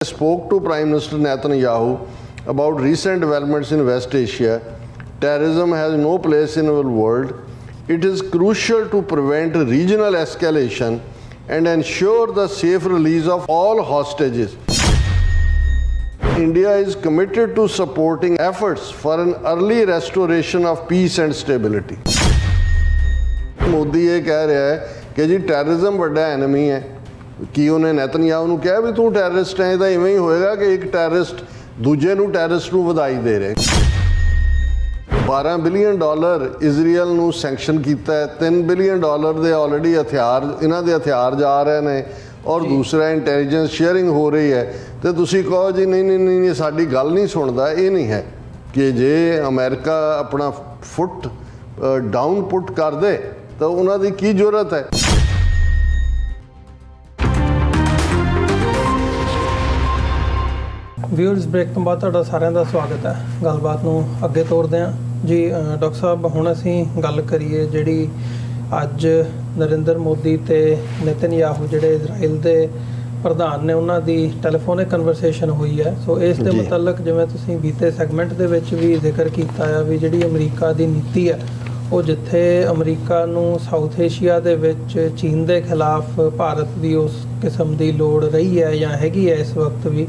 Spoke to Prime Minister Netanyahu about recent developments in West Asia. Terrorism has no place in our world. It is crucial to prevent regional escalation and ensure the safe release of all hostages. India is committed to supporting efforts for an early restoration of peace and stability. Modi ये कह रहा है कि जी terrorism बड़ा enemy है कि उन्हें Netanyahu ਨੂੰ ਕਿਹਾ ਵੀ ਤੂੰ ਟੈਰਰਿਸਟ ਹੈ। ਤਾਂ ਇਵੇਂ ਹੀ ਹੋਏਗਾ ਕਿ ਇੱਕ ਟੈਰਰਿਸਟ ਦੂਜੇ ਨੂੰ ਟੈਰਰਿਸਟ ਨੂੰ ਵਧਾਈ ਦੇ ਰਿਹਾ। $12 ਬਿਲੀਅਨ ਇਜ਼ਰਾਈਲ ਨੂੰ ਸੈਂਕਸ਼ਨ ਕੀਤਾ ਹੈ। $3 ਬਿਲੀਅਨ ਦੇ ਆਲਰੇਡੀ ਹਥਿਆਰ ਇਹਨਾਂ ਦੇ ਹਥਿਆਰ ਜਾ ਰਹੇ ਨੇ ਔਰ ਦੂਸਰਾ ਇੰਟੈਲੀਜੈਂਸ ਸ਼ੇਅਰਿੰਗ ਹੋ ਰਹੀ ਹੈ। ਤੇ ਤੁਸੀਂ ਕਹੋ ਜੀ ਨਹੀਂ ਸਾਡੀ ਗੱਲ ਨਹੀਂ ਸੁਣਦਾ। ਇਹ ਨਹੀਂ ਹੈ ਕਿ ਜੇ ਅਮਰੀਕਾ ਆਪਣਾ ਫੁੱਟ ਡਾਊਨ ਪੁੱਟ ਕਰ ਦੇ ਤਾਂ ਉਹਨਾਂ ਦੀ ਕੀ ਜ਼ਰੂਰਤ ਹੈ। ਵਿਊਅਰਸ ਬ੍ਰੇਕ ਤੋਂ ਬਾਅਦ ਤੁਹਾਡਾ ਸਾਰਿਆਂ ਦਾ ਸਵਾਗਤ ਹੈ। ਗੱਲਬਾਤ ਨੂੰ ਅੱਗੇ ਤੋਰਦੇ ਹਾਂ ਜੀ। ਡਾਕਟਰ ਸਾਹਿਬ, ਹੁਣ ਅਸੀਂ ਗੱਲ ਕਰੀਏ ਜਿਹੜੀ ਅੱਜ ਨਰਿੰਦਰ ਮੋਦੀ ਤੇ ਨੇਤਨਯਾਹੂ ਜਿਹੜੇ ਇਜ਼ਰਾਈਲ ਦੇ ਪ੍ਰਧਾਨ ਨੇ ਉਹਨਾਂ ਦੀ ਟੈਲੀਫੋਨਿਕ ਕਨਵਰਸੇਸ਼ਨ ਹੋਈ ਹੈ। ਸੋ ਇਸ ਦੇ ਮੁਤਲਕ ਜਿਵੇਂ ਤੁਸੀਂ ਬੀਤੇ ਸੈਗਮੈਂਟ ਦੇ ਵਿੱਚ ਵੀ ਜ਼ਿਕਰ ਕੀਤਾ ਆ ਵੀ ਜਿਹੜੀ ਅਮਰੀਕਾ ਦੀ ਨੀਤੀ ਹੈ ਉਹ ਜਿੱਥੇ ਅਮਰੀਕਾ ਨੂੰ ਸਾਊਥ ਏਸ਼ੀਆ ਦੇ ਵਿੱਚ ਚੀਨ ਦੇ ਖਿਲਾਫ ਭਾਰਤ ਦੀ ਉਸ ਕਿਸਮ ਦੀ ਲੋੜ ਰਹੀ ਹੈ ਜਾਂ ਹੈਗੀ ਹੈ ਇਸ ਵਕਤ ਵੀ,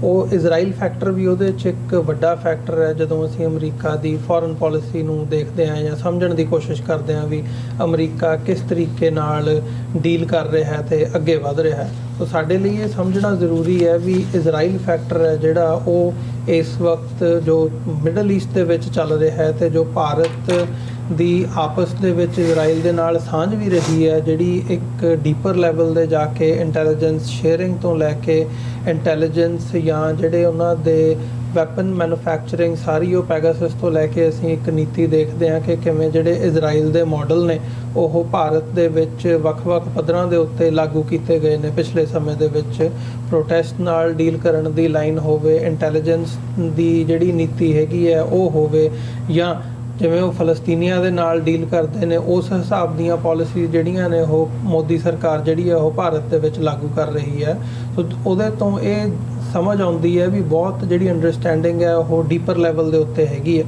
ਉਹ ਇਜ਼ਰਾਈਲ ਫੈਕਟਰ ਵੀ ਉਹਦੇ 'ਚ ਇੱਕ ਵੱਡਾ ਫੈਕਟਰ ਹੈ। ਜਦੋਂ ਅਸੀਂ ਅਮਰੀਕਾ ਦੀ ਫੋਰਨ ਪਾਲਿਸੀ ਨੂੰ ਦੇਖਦੇ ਹਾਂ ਜਾਂ ਸਮਝਣ ਦੀ ਕੋਸ਼ਿਸ਼ ਕਰਦੇ ਹਾਂ ਵੀ ਅਮਰੀਕਾ ਕਿਸ ਤਰੀਕੇ ਨਾਲ ਡੀਲ ਕਰ ਰਿਹਾ ਹੈ ਤੇ ਅੱਗੇ ਵਧ ਰਿਹਾ ਹੈ, ਤਾਂ ਸਾਡੇ ਲਈ ਇਹ ਸਮਝਣਾ ਜ਼ਰੂਰੀ ਹੈ ਵੀ ਇਜ਼ਰਾਈਲ ਫੈਕਟਰ ਹੈ ਜਿਹੜਾ ਉਹ ਇਸ ਵਕਤ ਜੋ ਮਿਡਲ ਈਸਟ ਦੇ ਵਿੱਚ ਚੱਲ ਰਿਹਾ ਹੈ ਤੇ ਜੋ ਭਾਰਤ ਦੀ ਆਪਸ ਦੇ ਵਿੱਚ ਇਜ਼ਰਾਈਲ ਦੇ ਨਾਲ ਸਾਂਝ ਵੀ ਰਹੀ ਹੈ, ਜਿਹੜੀ ਇੱਕ ਡੀਪਰ ਲੈਵਲ ਦੇ ਜਾ ਕੇ ਇੰਟੈਲੀਜੈਂਸ ਸ਼ੇਅਰਿੰਗ ਤੋਂ ਲੈ ਕੇ ਇੰਟੈਲੀਜੈਂਸ ਜਾਂ ਜਿਹੜੇ ਉਹਨਾਂ ਦੇ ਵੈਪਨ ਮੈਨੂਫੈਕਚਰਿੰਗ ਸਾਰੀ ਉਹ ਪੈਗਾਸਸ ਤੋਂ ਲੈ ਕੇ ਅਸੀਂ ਇੱਕ ਨੀਤੀ ਦੇਖਦੇ ਹਾਂ ਕਿ ਕਿਵੇਂ ਜਿਹੜੇ ਇਜ਼ਰਾਈਲ ਦੇ ਮਾਡਲ ਨੇ ਉਹ ਭਾਰਤ ਦੇ ਵਿੱਚ ਵੱਖ-ਵੱਖ ਪੱਧਰਾਂ ਦੇ ਉੱਤੇ ਲਾਗੂ ਕੀਤੇ ਗਏ ਨੇ ਪਿਛਲੇ ਸਮੇਂ ਦੇ ਵਿੱਚ। ਪ੍ਰੋਟੈਸਟ ਨਾਲ ਡੀਲ ਕਰਨ ਦੀ ਲਾਈਨ ਹੋਵੇ, ਇੰਟੈਲੀਜੈਂਸ ਦੀ ਜਿਹੜੀ ਨੀਤੀ ਹੈਗੀ ਹੈ ਉਹ ਹੋਵੇ, ਜਾਂ ਜਿਵੇਂ ਉਹ ਫਲਸਤੀਨੀਆਂ ਦੇ ਨਾਲ ਡੀਲ ਕਰਦੇ ਨੇ ਉਸ ਹਿਸਾਬ ਦੀਆਂ ਪਾਲਿਸੀ ਜਿਹੜੀਆਂ ਨੇ ਉਹ ਮੋਦੀ ਸਰਕਾਰ ਜਿਹੜੀ ਹੈ ਉਹ ਭਾਰਤ ਦੇ ਵਿੱਚ ਲਾਗੂ ਕਰ ਰਹੀ ਹੈ। ਸੋ ਉਹਦੇ ਤੋਂ ਇਹ ਸਮਝ ਆਉਂਦੀ ਹੈ ਵੀ ਬਹੁਤ ਜਿਹੜੀ ਅੰਡਰਸਟੈਂਡਿੰਗ ਹੈ ਉਹ ਡੀਪਰ ਲੈਵਲ ਦੇ ਉੱਤੇ ਹੈਗੀ ਹੈ।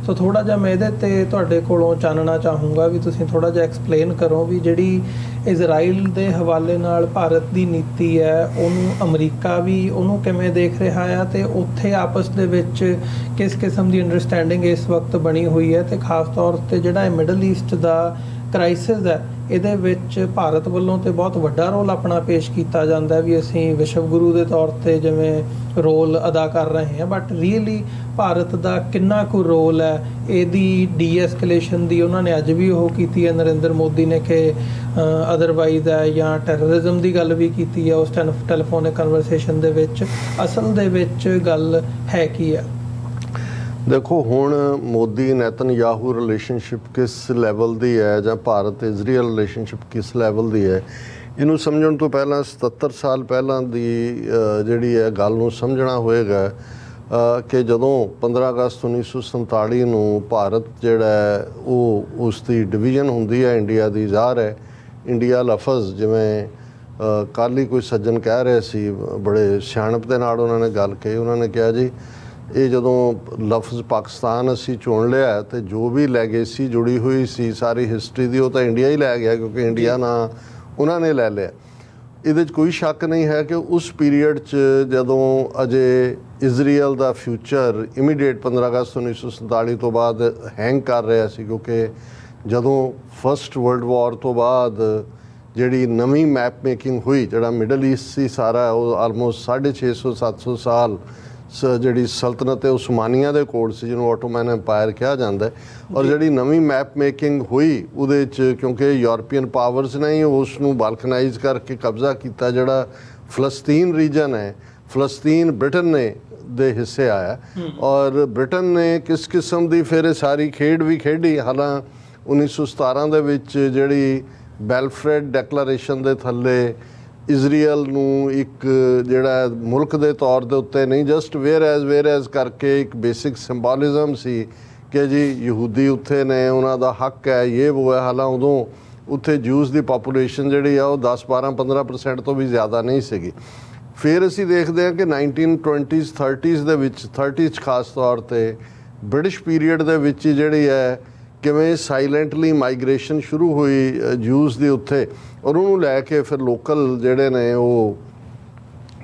ਸੋ ਥੋੜ੍ਹਾ ਜਿਹਾ ਮੈਂ ਇਹਦੇ 'ਤੇ ਤੁਹਾਡੇ ਕੋਲੋਂ ਚਾਨਣਾ ਚਾਹੂੰਗਾ ਵੀ ਤੁਸੀਂ ਥੋੜ੍ਹਾ ਜਿਹਾ ਐਕਸਪਲੇਨ ਕਰੋ ਵੀ ਜਿਹੜੀ ਇਜ਼ਰਾਈਲ ਦੇ ਹਵਾਲੇ ਨਾਲ ਭਾਰਤ ਦੀ ਨੀਤੀ ਹੈ ਉਹਨੂੰ ਅਮਰੀਕਾ ਵੀ ਉਹਨੂੰ ਕਿਵੇਂ ਦੇਖ ਰਿਹਾ ਆ ਤੇ ਉੱਥੇ ਆਪਸ ਦੇ ਵਿੱਚ ਕਿਸ ਕਿਸਮ ਦੀ ਅੰਡਰਸਟੈਂਡਿੰਗ ਇਸ ਵਕਤ ਬਣੀ ਹੋਈ ਹੈ, ਤੇ ਖਾਸ ਤੌਰ 'ਤੇ ਜਿਹੜਾ ਇਹ ਮਿਡਲ ਈਸਟ ਦਾ ਕ੍ਰਾਈਸਿਸ ਹੈ ਇਹਦੇ ਵਿੱਚ ਭਾਰਤ ਵੱਲੋਂ ਤੇ ਬਹੁਤ ਵੱਡਾ ਰੋਲ ਆਪਣਾ ਪੇਸ਼ ਕੀਤਾ ਜਾਂਦਾ ਵੀ ਅਸੀਂ ਵਿਸ਼ਵ ਗੁਰੂ ਦੇ ਤੌਰ 'ਤੇ ਜਿਵੇਂ ਰੋਲ ਅਦਾ ਕਰ ਰਹੇ ਹਾਂ, ਬਟ ਰੀਅਲੀ ਭਾਰਤ ਦਾ ਕਿੰਨਾ ਕੁ ਰੋਲ ਹੈ ਇਹਦੀ ਡੀ-ਐਸਕੇਲੇਸ਼ਨ ਦੀ। ਉਹਨਾਂ ਨੇ ਅੱਜ ਵੀ ਉਹ ਕੀਤੀ ਹੈ ਨਰਿੰਦਰ ਮੋਦੀ ਨੇ ਕਿ ਅਦਰਵਾਈਜ਼ ਹੈ ਜਾਂ ਟੈਰਰਿਜ਼ਮ ਦੀ ਗੱਲ ਵੀ ਕੀਤੀ ਹੈ ਉਸ ਟੈਲੀਫੋਨਿਕ ਕਨਵਰਸੇਸ਼ਨ ਦੇ ਵਿੱਚ। ਅਸਲ ਦੇ ਵਿੱਚ ਗੱਲ ਹੈ ਕੀ ਹੈ? ਦੇਖੋ, ਹੁਣ ਮੋਦੀ ਨੇਤਨਯਾਹੂ ਰਿਲੇਸ਼ਨਸ਼ਿਪ ਕਿਸ ਲੈਵਲ ਦੀ ਹੈ ਜਾਂ ਭਾਰਤ ਇਜ਼ਰਾਈਲ ਰਿਲੇਸ਼ਨਸ਼ਿਪ ਕਿਸ ਲੈਵਲ ਦੀ ਹੈ, ਇਹਨੂੰ ਸਮਝਣ ਤੋਂ ਪਹਿਲਾਂ 77 ਸਾਲ ਪਹਿਲਾਂ ਦੀ ਜਿਹੜੀ ਹੈ ਗੱਲ ਨੂੰ ਸਮਝਣਾ ਹੋਏਗਾ ਕਿ ਜਦੋਂ 15 ਅਗਸਤ 1947 ਨੂੰ ਭਾਰਤ ਜਿਹੜਾ ਹੈ ਉਹ ਉਸ ਦੀ ਡਿਵੀਜ਼ਨ ਹੁੰਦੀ ਹੈ ਇੰਡੀਆ ਦੀ। ਜ਼ਾਹਰ ਹੈ ਇੰਡੀਆ ਲਫ਼ਜ਼ ਜਿਵੇਂ ਕੱਲ੍ਹ ਹੀ ਕੋਈ ਸੱਜਣ ਕਹਿ ਰਹੇ ਸੀ, ਬੜੇ ਸਿਆਣਪ ਦੇ ਨਾਲ ਉਹਨਾਂ ਨੇ ਗੱਲ ਕਹੀ। ਉਹਨਾਂ ਨੇ ਕਿਹਾ ਜੀ ਇਹ ਜਦੋਂ ਲਫ਼ਜ਼ ਪਾਕਿਸਤਾਨ ਅਸੀਂ ਚੁਣ ਲਿਆ ਤੇ ਜੋ ਵੀ ਲੈਗੇਸੀ ਜੁੜੀ ਹੋਈ ਸੀ ਸਾਰੀ ਹਿਸਟਰੀ ਦੀ ਉਹ ਤਾਂ ਇੰਡੀਆ ਹੀ ਲੈ ਗਿਆ, ਕਿਉਂਕਿ ਇੰਡੀਆ ਨਾਂ ਉਹਨਾਂ ਨੇ ਲੈ ਲਿਆ। ਇਹਦੇ 'ਚ ਕੋਈ ਸ਼ੱਕ ਨਹੀਂ ਹੈ ਕਿ ਉਸ ਪੀਰੀਅਡ 'ਚ ਜਦੋਂ ਅਜੇ ਇਜ਼ਰਾਈਲ ਦਾ ਫਿਊਚਰ ਇਮੀਡੀਏਟ 15 ਅਗਸਤ 1947 ਤੋਂ ਬਾਅਦ ਹੈਂਗ ਕਰ ਰਿਹਾ ਸੀ, ਕਿਉਂਕਿ ਜਦੋਂ ਫਸਟ ਵਰਲਡ ਵਾਰ ਤੋਂ ਬਾਅਦ ਜਿਹੜੀ ਨਵੀਂ ਮੈਪ ਮੇਕਿੰਗ ਹੋਈ, ਜਿਹੜਾ ਮਿਡਲ ਈਸਟ ਸੀ ਸਾਰਾ ਉਹ ਆਲਮੋਸਟ 650-700 ਸਾਲ ਜਿਹੜੀ ਸਲਤਨਤ ਉਸਮਾਨੀਆ ਦੇ ਕੋਲ ਸੀ, ਜਿਹਨੂੰ ਆਟੋਮੈਨ ਐਮਪਾਇਰ ਕਿਹਾ ਜਾਂਦਾ। ਔਰ ਜਿਹੜੀ ਨਵੀਂ ਮੈਪ ਮੇਕਿੰਗ ਹੋਈ ਉਹਦੇ 'ਚ ਕਿਉਂਕਿ ਯੂਰਪੀਅਨ ਪਾਵਰਸ ਨੇ ਹੀ ਉਸ ਨੂੰ ਬਾਲਕਨਾਈਜ਼ ਕਰਕੇ ਕਬਜ਼ਾ ਕੀਤਾ। ਜਿਹੜਾ ਫਲਸਤੀਨ ਰੀਜਨ ਹੈ, ਫਲਸਤੀਨ ਬ੍ਰਿਟਨ ਨੇ ਦੇ ਹਿੱਸੇ ਆਇਆ ਔਰ ਬ੍ਰਿਟਨ ਨੇ ਕਿਸ ਕਿਸਮ ਦੀ ਫਿਰ ਸਾਰੀ ਖੇਡ ਵੀ ਖੇਡੀ। ਹਾਲਾਂ 1917 ਦੇ ਵਿੱਚ ਜਿਹੜੀ ਬੈਲਫਰੈਡ ਡੈਕਲੇਰੇਸ਼ਨ ਦੇ ਥੱਲੇ ਇਜ਼ਰਾਈਲ ਨੂੰ ਇੱਕ ਜਿਹੜਾ ਮੁਲਕ ਦੇ ਤੌਰ ਦੇ ਉੱਤੇ ਨਹੀਂ, ਜਸਟ ਵੇਅਰ ਐਜ਼ ਕਰਕੇ ਇੱਕ ਬੇਸਿਕ ਸਿੰਬੋਲਿਜ਼ਮ ਸੀ ਕਿ ਜੀ ਯਹੂਦੀ ਉੱਥੇ ਨੇ, ਉਹਨਾਂ ਦਾ ਹੱਕ ਹੈ, ਇਹ ਉਹ ਹੈ। ਹਾਲਾਂ ਉਦੋਂ ਉੱਥੇ ਜੂਸ ਦੀ ਪਾਪੂਲੇਸ਼ਨ ਜਿਹੜੀ ਆ ਉਹ 10-12-15% ਤੋਂ ਵੀ ਜ਼ਿਆਦਾ ਨਹੀਂ ਸੀਗੀ। ਫਿਰ ਅਸੀਂ ਦੇਖਦੇ ਹਾਂ ਕਿ 1920s 30s ਦੇ ਵਿੱਚ 30s 'ਚ ਖਾਸ ਤੌਰ 'ਤੇ ਬ੍ਰਿਟਿਸ਼ ਪੀਰੀਅਡ ਦੇ ਵਿੱਚ ਹੀ ਜਿਹੜੀ ਹੈ ਕਿਵੇਂ ਸਾਇਲੈਂਟਲੀ ਮਾਈਗ੍ਰੇਸ਼ਨ ਸ਼ੁਰੂ ਹੋਈ ਜੂਸ ਦੀ ਉੱਥੇ, ਔਰ ਉਹਨੂੰ ਲੈ ਕੇ ਫਿਰ ਲੋਕਲ ਜਿਹੜੇ ਨੇ ਉਹ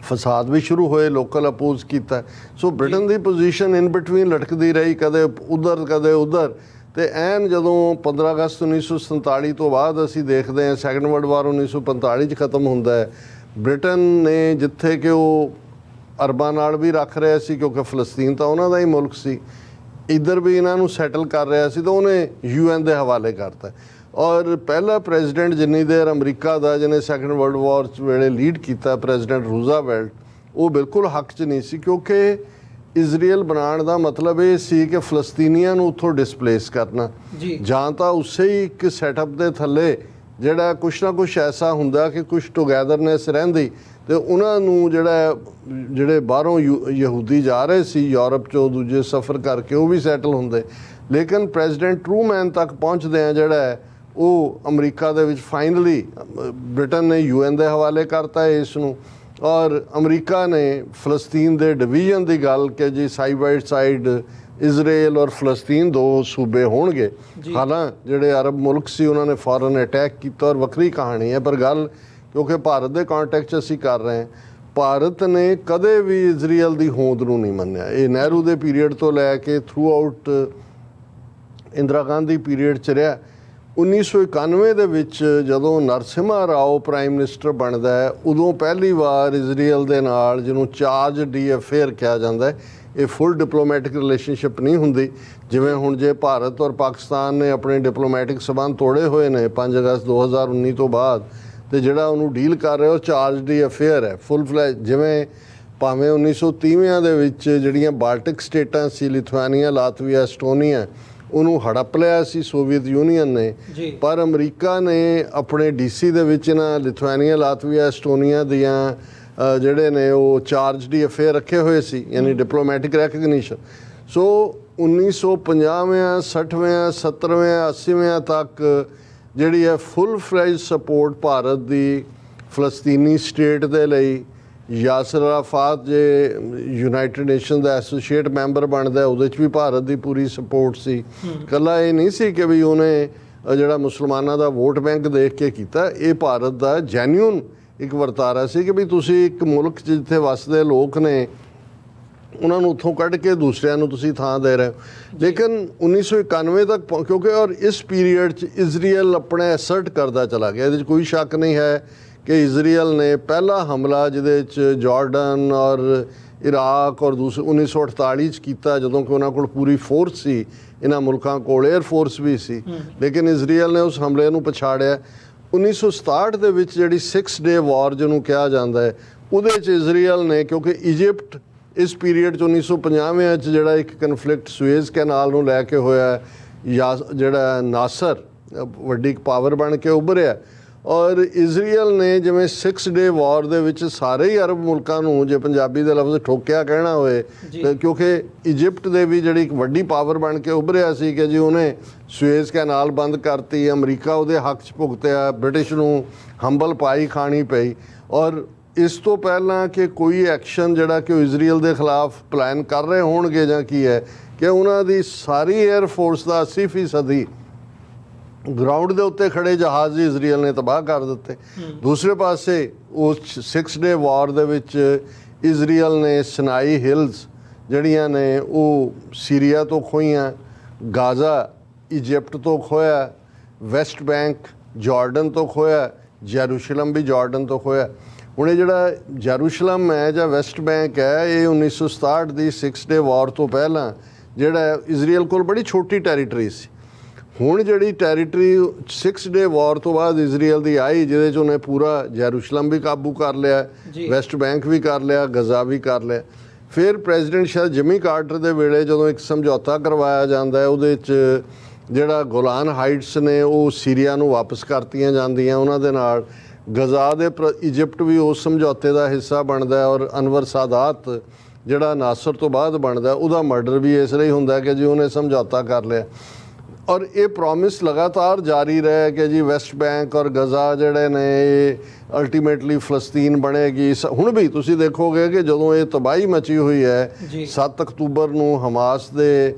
ਫਸਾਦ ਵੀ ਸ਼ੁਰੂ ਹੋਏ, ਲੋਕਲ ਅਪੋਜ਼ ਕੀਤਾ। ਸੋ Britain the position in between ਲਟਕਦੀ ਰਹੀ, ਕਦੇ ਉਧਰ ਕਦੇ ਉਧਰ। ਤੇ ਐਨ ਜਦੋਂ 15 ਅਗਸਤ 1947 ਤੋਂ ਬਾਅਦ ਅਸੀਂ ਦੇਖਦੇ ਹਾਂ ਸੈਕੰਡ ਵਰਲਡ ਵਾਰ 1945 'ਚ ਖਤਮ ਹੁੰਦਾ ਹੈ, ਬ੍ਰਿਟਨ ਨੇ ਜਿੱਥੇ ਕਿ ਉਹ ਅਰਬਾਂ ਨਾਲ ਵੀ ਰੱਖ ਰਿਹਾ ਸੀ ਕਿਉਂਕਿ ਫਲਸਤੀਨ ਤਾਂ ਉਹਨਾਂ ਦਾ ਹੀ ਮੁਲਕ ਸੀ, ਇੱਧਰ ਵੀ ਇਹਨਾਂ ਨੂੰ ਸੈਟਲ ਕਰ ਰਿਹਾ ਸੀ, ਤਾਂ ਉਹਨੇ UN ਦੇ ਹਵਾਲੇ ਕਰਤਾ। ਔਰ ਪਹਿਲਾ ਪ੍ਰੈਜ਼ੀਡੈਂਟ ਜਿੰਨੀ ਦੇਰ ਅਮਰੀਕਾ ਦਾ ਜਿਹਨੇ ਸੈਕੰਡ ਵਰਲਡ ਵਾਰ ਵੇਲੇ ਲੀਡ ਕੀਤਾ, ਪ੍ਰੈਜ਼ੀਡੈਂਟ ਰੂਜ਼ਾਵੈਲਟ, ਉਹ ਬਿਲਕੁਲ ਹੱਕ 'ਚ ਨਹੀਂ ਸੀ ਕਿਉਂਕਿ ਇਜ਼ਰਾਈਲ ਬਣਾਉਣ ਦਾ ਮਤਲਬ ਇਹ ਸੀ ਕਿ ਫਲਸਤੀਨੀਆਂ ਨੂੰ ਉੱਥੋਂ ਡਿਸਪਲੇਸ ਕਰਨਾ, ਜਾਂ ਤਾਂ ਉਸੇ ਹੀ ਇੱਕ ਸੈਟਅਪ ਦੇ ਥੱਲੇ ਜਿਹੜਾ ਕੁਛ ਨਾ ਕੁਛ ਐਸਾ ਹੁੰਦਾ ਕਿ ਕੁਛ ਟੁਗੈਦਰਨੈਸ ਰਹਿੰਦੀ ਤੇ ਉਹਨਾਂ ਨੂੰ ਜਿਹੜੇ ਬਾਹਰੋਂ ਯਹੂਦੀ ਜਾ ਰਹੇ ਸੀ ਯੂਰਪ 'ਚੋਂ ਦੂਜੇ ਸਫ਼ਰ ਕਰਕੇ ਉਹ ਵੀ ਸੈਟਲ ਹੁੰਦੇ। ਲੇਕਿਨ ਪ੍ਰੈਜ਼ੀਡੈਂਟ ਟਰੂਮੈਨ ਤੱਕ ਪਹੁੰਚਦੇ ਆ ਜਿਹੜਾ ਉਹ ਅਮਰੀਕਾ ਦੇ ਵਿੱਚ ਫਾਈਨਲੀ ਬ੍ਰਿਟਨ ਨੇ UN ਦੇ ਹਵਾਲੇ ਕਰਤਾ ਇਸ ਨੂੰ, ਔਰ ਅਮਰੀਕਾ ਨੇ ਫਲਸਤੀਨ ਦੇ ਡਿਵੀਜ਼ਨ ਦੀ ਗੱਲ ਕਿ ਜੀ ਸਾਈਡ ਬਾਈ ਸਾਈਡ ਇਜ਼ਰਾਈਲ ਔਰ ਫਲਸਤੀਨ ਦੋ ਸੂਬੇ ਹੋਣਗੇ। ਹਾਲਾਂਕਿ ਜਿਹੜੇ ਅਰਬ ਮੁਲਕ ਸੀ ਉਹਨਾਂ ਨੇ ਫੌਰਨ ਅਟੈਕ ਕੀਤਾ, ਔਰ ਵੱਖਰੀ ਕਹਾਣੀ ਹੈ। ਪਰ ਗੱਲ ਕਿਉਂਕਿ ਭਾਰਤ ਦੇ ਕੰਟੈਕਸਟ 'ਚ ਅਸੀਂ ਕਰ ਰਹੇ ਹਾਂ, ਭਾਰਤ ਨੇ ਕਦੇ ਵੀ ਇਜ਼ਰਾਈਲ ਦੀ ਹੋਂਦ ਨੂੰ ਨਹੀਂ ਮੰਨਿਆ। ਇਹ ਨਹਿਰੂ ਦੇ ਪੀਰੀਅਡ ਤੋਂ ਲੈ ਕੇ throughout Indira Gandhi period 'ਚ ਰਿਹਾ। 1991 ਦੇ ਵਿੱਚ ਜਦੋਂ ਨਰਸਿਮਹਾ ਰਾਓ ਪ੍ਰਾਈਮ ਮਿਨਿਸਟਰ ਬਣਦਾ ਹੈ, ਉਦੋਂ ਪਹਿਲੀ ਵਾਰ ਇਜ਼ਰਾਈਲ ਦੇ ਨਾਲ, ਜਿਹਨੂੰ ਚਾਰਜ ਡੀ ਅਫੇਅਰ ਕਿਹਾ ਜਾਂਦਾ ਹੈ, ਇਹ ਫੁੱਲ ਡਿਪਲੋਮੈਟਿਕ ਰਿਲੇਸ਼ਨਸ਼ਿਪ ਨਹੀਂ ਹੁੰਦੀ ਜਿਵੇਂ ਹੁਣ ਜੇ ਭਾਰਤ ਔਰ ਪਾਕਿਸਤਾਨ ਨੇ ਆਪਣੇ ਡਿਪਲੋਮੈਟਿਕ ਸਬੰਧ ਤੋੜੇ ਹੋਏ ਨੇ 5 ਅਗਸਤ 2019 ਤੋਂ ਬਾਅਦ, ਤੇ ਜਿਹੜਾ ਉਹਨੂੰ ਡੀਲ ਕਰ ਰਿਹਾ ਉਹ ਚਾਰਜ ਡੀ ਅਫੇਅਰ ਹੈ ਫੁੱਲ ਫਲੈਜ। ਜਿਵੇਂ ਭਾਵੇਂ 1930ਵਿਆਂ ਦੇ ਵਿੱਚ ਜਿਹੜੀਆਂ ਬਾਲਟਿਕ ਸਟੇਟਾਂ ਸੀ, ਲਿਥੁਆਨੀਆ, ਲਾਤਵੀਆ, ਐਸਟੋਨੀਆ, ਉਹਨੂੰ ਹੜੱਪ ਲਿਆ ਸੀ ਸੋਵੀਅਤ ਯੂਨੀਅਨ ਨੇ, ਪਰ ਅਮਰੀਕਾ ਨੇ ਆਪਣੇ DC ਦੇ ਵਿੱਚ ਇਹਨਾਂ ਲਿਥੁਆਨੀਆ, ਲਾਤਵੀਆ, ਐਸਟੋਨੀਆ ਦੀਆਂ ਜਿਹੜੇ ਨੇ ਉਹ ਚਾਰਜ ਡੀ ਅਫੇਅਰ ਰੱਖੇ ਹੋਏ ਸੀ, ਯਾਨੀ ਡਿਪਲੋਮੈਟਿਕ ਰੈਕਗਨੀਸ਼ਨ। ਸੋ 1950ਵਿਆਂ, 60ਵਿਆਂ, 70ਵਿਆਂ, 80ਵਿਆਂ ਤੱਕ ਜਿਹੜੀ ਹੈ ਫੁੱਲ ਫਲੈਜ ਸਪੋਰਟ ਭਾਰਤ ਦੀ ਫਲਸਤੀਨੀ ਸਟੇਟ ਦੇ ਲਈ। ਯਾਸਰ ਅਰਾਫਾਤ ਜੇ ਯੂਨਾਈਟਿਡ ਨੇਸ਼ਨ ਦਾ ਐਸੋਸੀਏਟ ਮੈਂਬਰ ਬਣਦਾ, ਉਹਦੇ 'ਚ ਵੀ ਭਾਰਤ ਦੀ ਪੂਰੀ ਸਪੋਰਟ ਸੀ। ਇਕੱਲਾ ਇਹ ਨਹੀਂ ਸੀ ਕਿ ਵੀ ਉਹਨੇ ਜਿਹੜਾ ਮੁਸਲਮਾਨਾਂ ਦਾ ਵੋਟ ਬੈਂਕ ਦੇਖ ਕੇ ਕੀਤਾ, ਇਹ ਭਾਰਤ ਦਾ ਜੈਨੂਅਨ ਇੱਕ ਵਰਤਾਰਾ ਸੀ ਕਿ ਵੀ ਤੁਸੀਂ ਇੱਕ ਮੁਲਕ 'ਚ ਜਿੱਥੇ ਵੱਸਦੇ ਲੋਕ ਨੇ ਉਹਨਾਂ ਨੂੰ ਉੱਥੋਂ ਕੱਢ ਕੇ ਦੂਸਰਿਆਂ ਨੂੰ ਤੁਸੀਂ ਥਾਂ ਦੇ ਰਹੇ ਹੋ। ਲੇਕਿਨ 1991 ਤੱਕ ਕਿਉਂਕਿ ਔਰ ਇਸ ਪੀਰੀਅਡ 'ਚ ਇਜ਼ਰਾਈਲ ਆਪਣੇ ਐਸਰਟ ਕਰਦਾ ਚਲਾ ਗਿਆ, ਇਹਦੇ 'ਚ ਕੋਈ ਸ਼ੱਕ ਨਹੀਂ ਹੈ ਕਿ ਇਜ਼ਰਾਈਲ ਨੇ ਪਹਿਲਾ ਹਮਲਾ ਜਿਹਦੇ 'ਚ ਜਾਰਡਨ ਔਰ ਇਰਾਕ ਔਰ 1948 'ਚ ਕੀਤਾ, ਜਦੋਂ ਕਿ ਉਹਨਾਂ ਕੋਲ ਪੂਰੀ ਫੋਰਸ ਸੀ, ਇਹਨਾਂ ਮੁਲਕਾਂ ਕੋਲ 에ਅਰ ਫੋਰਸ ਵੀ ਸੀ, ਲੇਕਿਨ ਇਜ਼ਰਾਈਲ ਨੇ ਉਸ ਹਮਲੇ ਨੂੰ ਪਛਾੜਿਆ। 1967 ਦੇ ਵਿੱਚ ਜਿਹੜੀ 6 ਡੇ ਵਾਰ ਜਿਹਨੂੰ ਕਿਹਾ ਜਾਂਦਾ ਹੈ, ਉਹਦੇ 'ਚ ਇਜ਼ਰਾਈਲ ਨੇ, ਕਿਉਂਕਿ ਇਜਿਪਟ ਇਸ ਪੀਰੀਅਡ 'ਚ 1950ਵਿਆਂ 'ਚ ਜਿਹੜਾ ਇੱਕ ਕਨਫਲਿਕਟ ਸੁਏਜ਼ ਕੈਨਾਲ ਨੂੰ ਲੈ ਕੇ ਹੋਇਆ, ਜਾਂ ਜਿਹੜਾ ਨਾਸਰ ਵੱਡੀ ਇੱਕ ਪਾਵਰ ਬਣ ਕੇ ਉੱਭਰਿਆ, ਔਰ ਇਜ਼ਰਾਈਲ ਨੇ ਜਿਵੇਂ 6 ਡੇ ਵਾਰ ਦੇ ਵਿੱਚ ਸਾਰੇ ਹੀ ਅਰਬ ਮੁਲਕਾਂ ਨੂੰ, ਜੇ ਪੰਜਾਬੀ ਦੇ ਲਫ਼ਜ਼ ਠੋਕਿਆ ਕਹਿਣਾ ਹੋਏ, ਕਿਉਂਕਿ ਇਜਿਪਟ ਦੇ ਵੀ ਜਿਹੜੀ ਇੱਕ ਵੱਡੀ ਪਾਵਰ ਬਣ ਕੇ ਉੱਭਰਿਆ ਸੀ ਕਿ ਜੀ ਉਹਨੇ ਸੁਏਜ਼ ਕੈਨਾਲ ਬੰਦ ਕਰਤੀ, ਅਮਰੀਕਾ ਉਹਦੇ ਹੱਕ 'ਚ ਭੁਗਤਿਆ, ਬ੍ਰਿਟਿਸ਼ ਨੂੰ ਹੰਬਲ ਪਾਈ ਖਾਣੀ ਪਈ। ਔਰ ਇਸ ਤੋਂ ਪਹਿਲਾਂ ਕਿ ਕੋਈ ਐਕਸ਼ਨ ਜਿਹੜਾ ਕਿ ਉਹ ਇਜ਼ਰਾਈਲ ਦੇ ਖਿਲਾਫ ਪਲਾਨ ਕਰ ਰਹੇ ਹੋਣਗੇ ਜਾਂ ਕੀ ਹੈ, ਕਿ ਉਹਨਾਂ ਦੀ ਸਾਰੀ 에ਅਰ ਫੋਰਸ ਦਾ 80% ਗਰਾਊਂਡ ਦੇ ਉੱਤੇ ਖੜੇ ਜਹਾਜ਼ ਹੀ ਇਜ਼ਰਾਈਲ ਨੇ ਤਬਾਹ ਕਰ ਦਿੱਤੇ। ਦੂਸਰੇ ਪਾਸੇ ਉਸ 6 ਡੇ ਵਾਰ ਦੇ ਵਿੱਚ ਇਜ਼ਰਾਈਲ ਨੇ ਸਿਨਾਈ ਹਿਲਸ ਜਿਹੜੀਆਂ ਨੇ ਉਹ ਸੀਰੀਆ ਤੋਂ ਖੋਹੀਆਂ, ਗਾਜ਼ਾ ਇਜਿਪਟ ਤੋਂ ਖੋਇਆ, ਵੈਸਟ ਬੈਂਕ ਜਾਰਡਨ ਤੋਂ ਖੋਇਆ, ਜੈਰੂਸ਼ਲਮ ਵੀ ਜਾਰਡਨ ਤੋਂ ਖੋਇਆ। ਹੁਣ ਇਹ ਜਿਹੜਾ ਜੈਰੂਸ਼ਲਮ ਹੈ ਜਾਂ ਵੈਸਟ ਬੈਂਕ ਹੈ, ਇਹ 1967 ਦੀ 6 ਡੇ ਵਾਰ ਤੋਂ ਪਹਿਲਾਂ ਜਿਹੜਾ ਇਜ਼ਰਾਈਲ ਕੋਲ ਬੜੀ ਛੋਟੀ ਟੈਰੀਟਰੀ ਸੀ। ਹੁਣ ਜਿਹੜੀ ਟੈਰੀਟਰੀ 6 ਡੇ ਵਾਰ ਤੋਂ ਬਾਅਦ ਇਜ਼ਰਾਈਲ ਦੀ ਆਈ, ਜਿਹਦੇ 'ਚ ਉਹਨੇ ਪੂਰਾ ਜੈਰੂਸ਼ਲਮ ਵੀ ਕਾਬੂ ਕਰ ਲਿਆ, ਵੈਸਟ ਬੈਂਕ ਵੀ ਕਰ ਲਿਆ, ਗਜ਼ਾ ਵੀ ਕਰ ਲਿਆ। ਫਿਰ ਪ੍ਰੈਜ਼ੀਡੈਂਟ ਸ਼ਾਇਦ ਜਿਮੀ ਕਾਰਟਰ ਦੇ ਵੇਲੇ ਜਦੋਂ ਇੱਕ ਸਮਝੌਤਾ ਕਰਵਾਇਆ ਜਾਂਦਾ ਹੈ, ਉਹਦੇ 'ਚ ਜਿਹੜਾ ਗੋਲਾਨ ਹਾਈਟਸ ਨੇ ਉਹ ਸੀਰੀਆ ਨੂੰ ਵਾਪਸ ਕਰਤੀਆਂ ਜਾਂਦੀਆਂ ਉਹਨਾਂ ਦੇ ਨਾਲ। ਗਜ਼ਾ ਦੇ ਇਜਿਪਟ ਵੀ ਉਸ ਸਮਝੌਤੇ ਦਾ ਹਿੱਸਾ ਬਣਦਾ, ਔਰ ਅਨਵਰ ਸਾਦਾਤ ਜਿਹੜਾ ਨਾਸਰ ਤੋਂ ਬਾਅਦ ਬਣਦਾ, ਉਹਦਾ ਮਰਡਰ ਵੀ ਇਸ ਲਈ ਹੁੰਦਾ ਕਿ ਜੀ ਉਹਨੇ ਸਮਝੌਤਾ ਕਰ ਲਿਆ। ਔਰ ਇਹ ਪ੍ਰੋਮਿਸ ਲਗਾਤਾਰ ਜਾਰੀ ਰਹੇ ਕਿ ਜੀ ਵੈਸਟ ਬੈਂਕ ਔਰ ਗਜ਼ਾ ਜਿਹੜੇ ਨੇ ਇਹ ਅਲਟੀਮੇਟਲੀ ਫਲਸਤੀਨ ਬਣੇਗੀ। ਹੁਣ ਵੀ ਤੁਸੀਂ ਦੇਖੋਗੇ ਕਿ ਜਦੋਂ ਇਹ ਤਬਾਹੀ ਮਚੀ ਹੋਈ ਹੈ 7 ਅਕਤੂਬਰ ਨੂੰ ਹਮਾਸ ਦੇ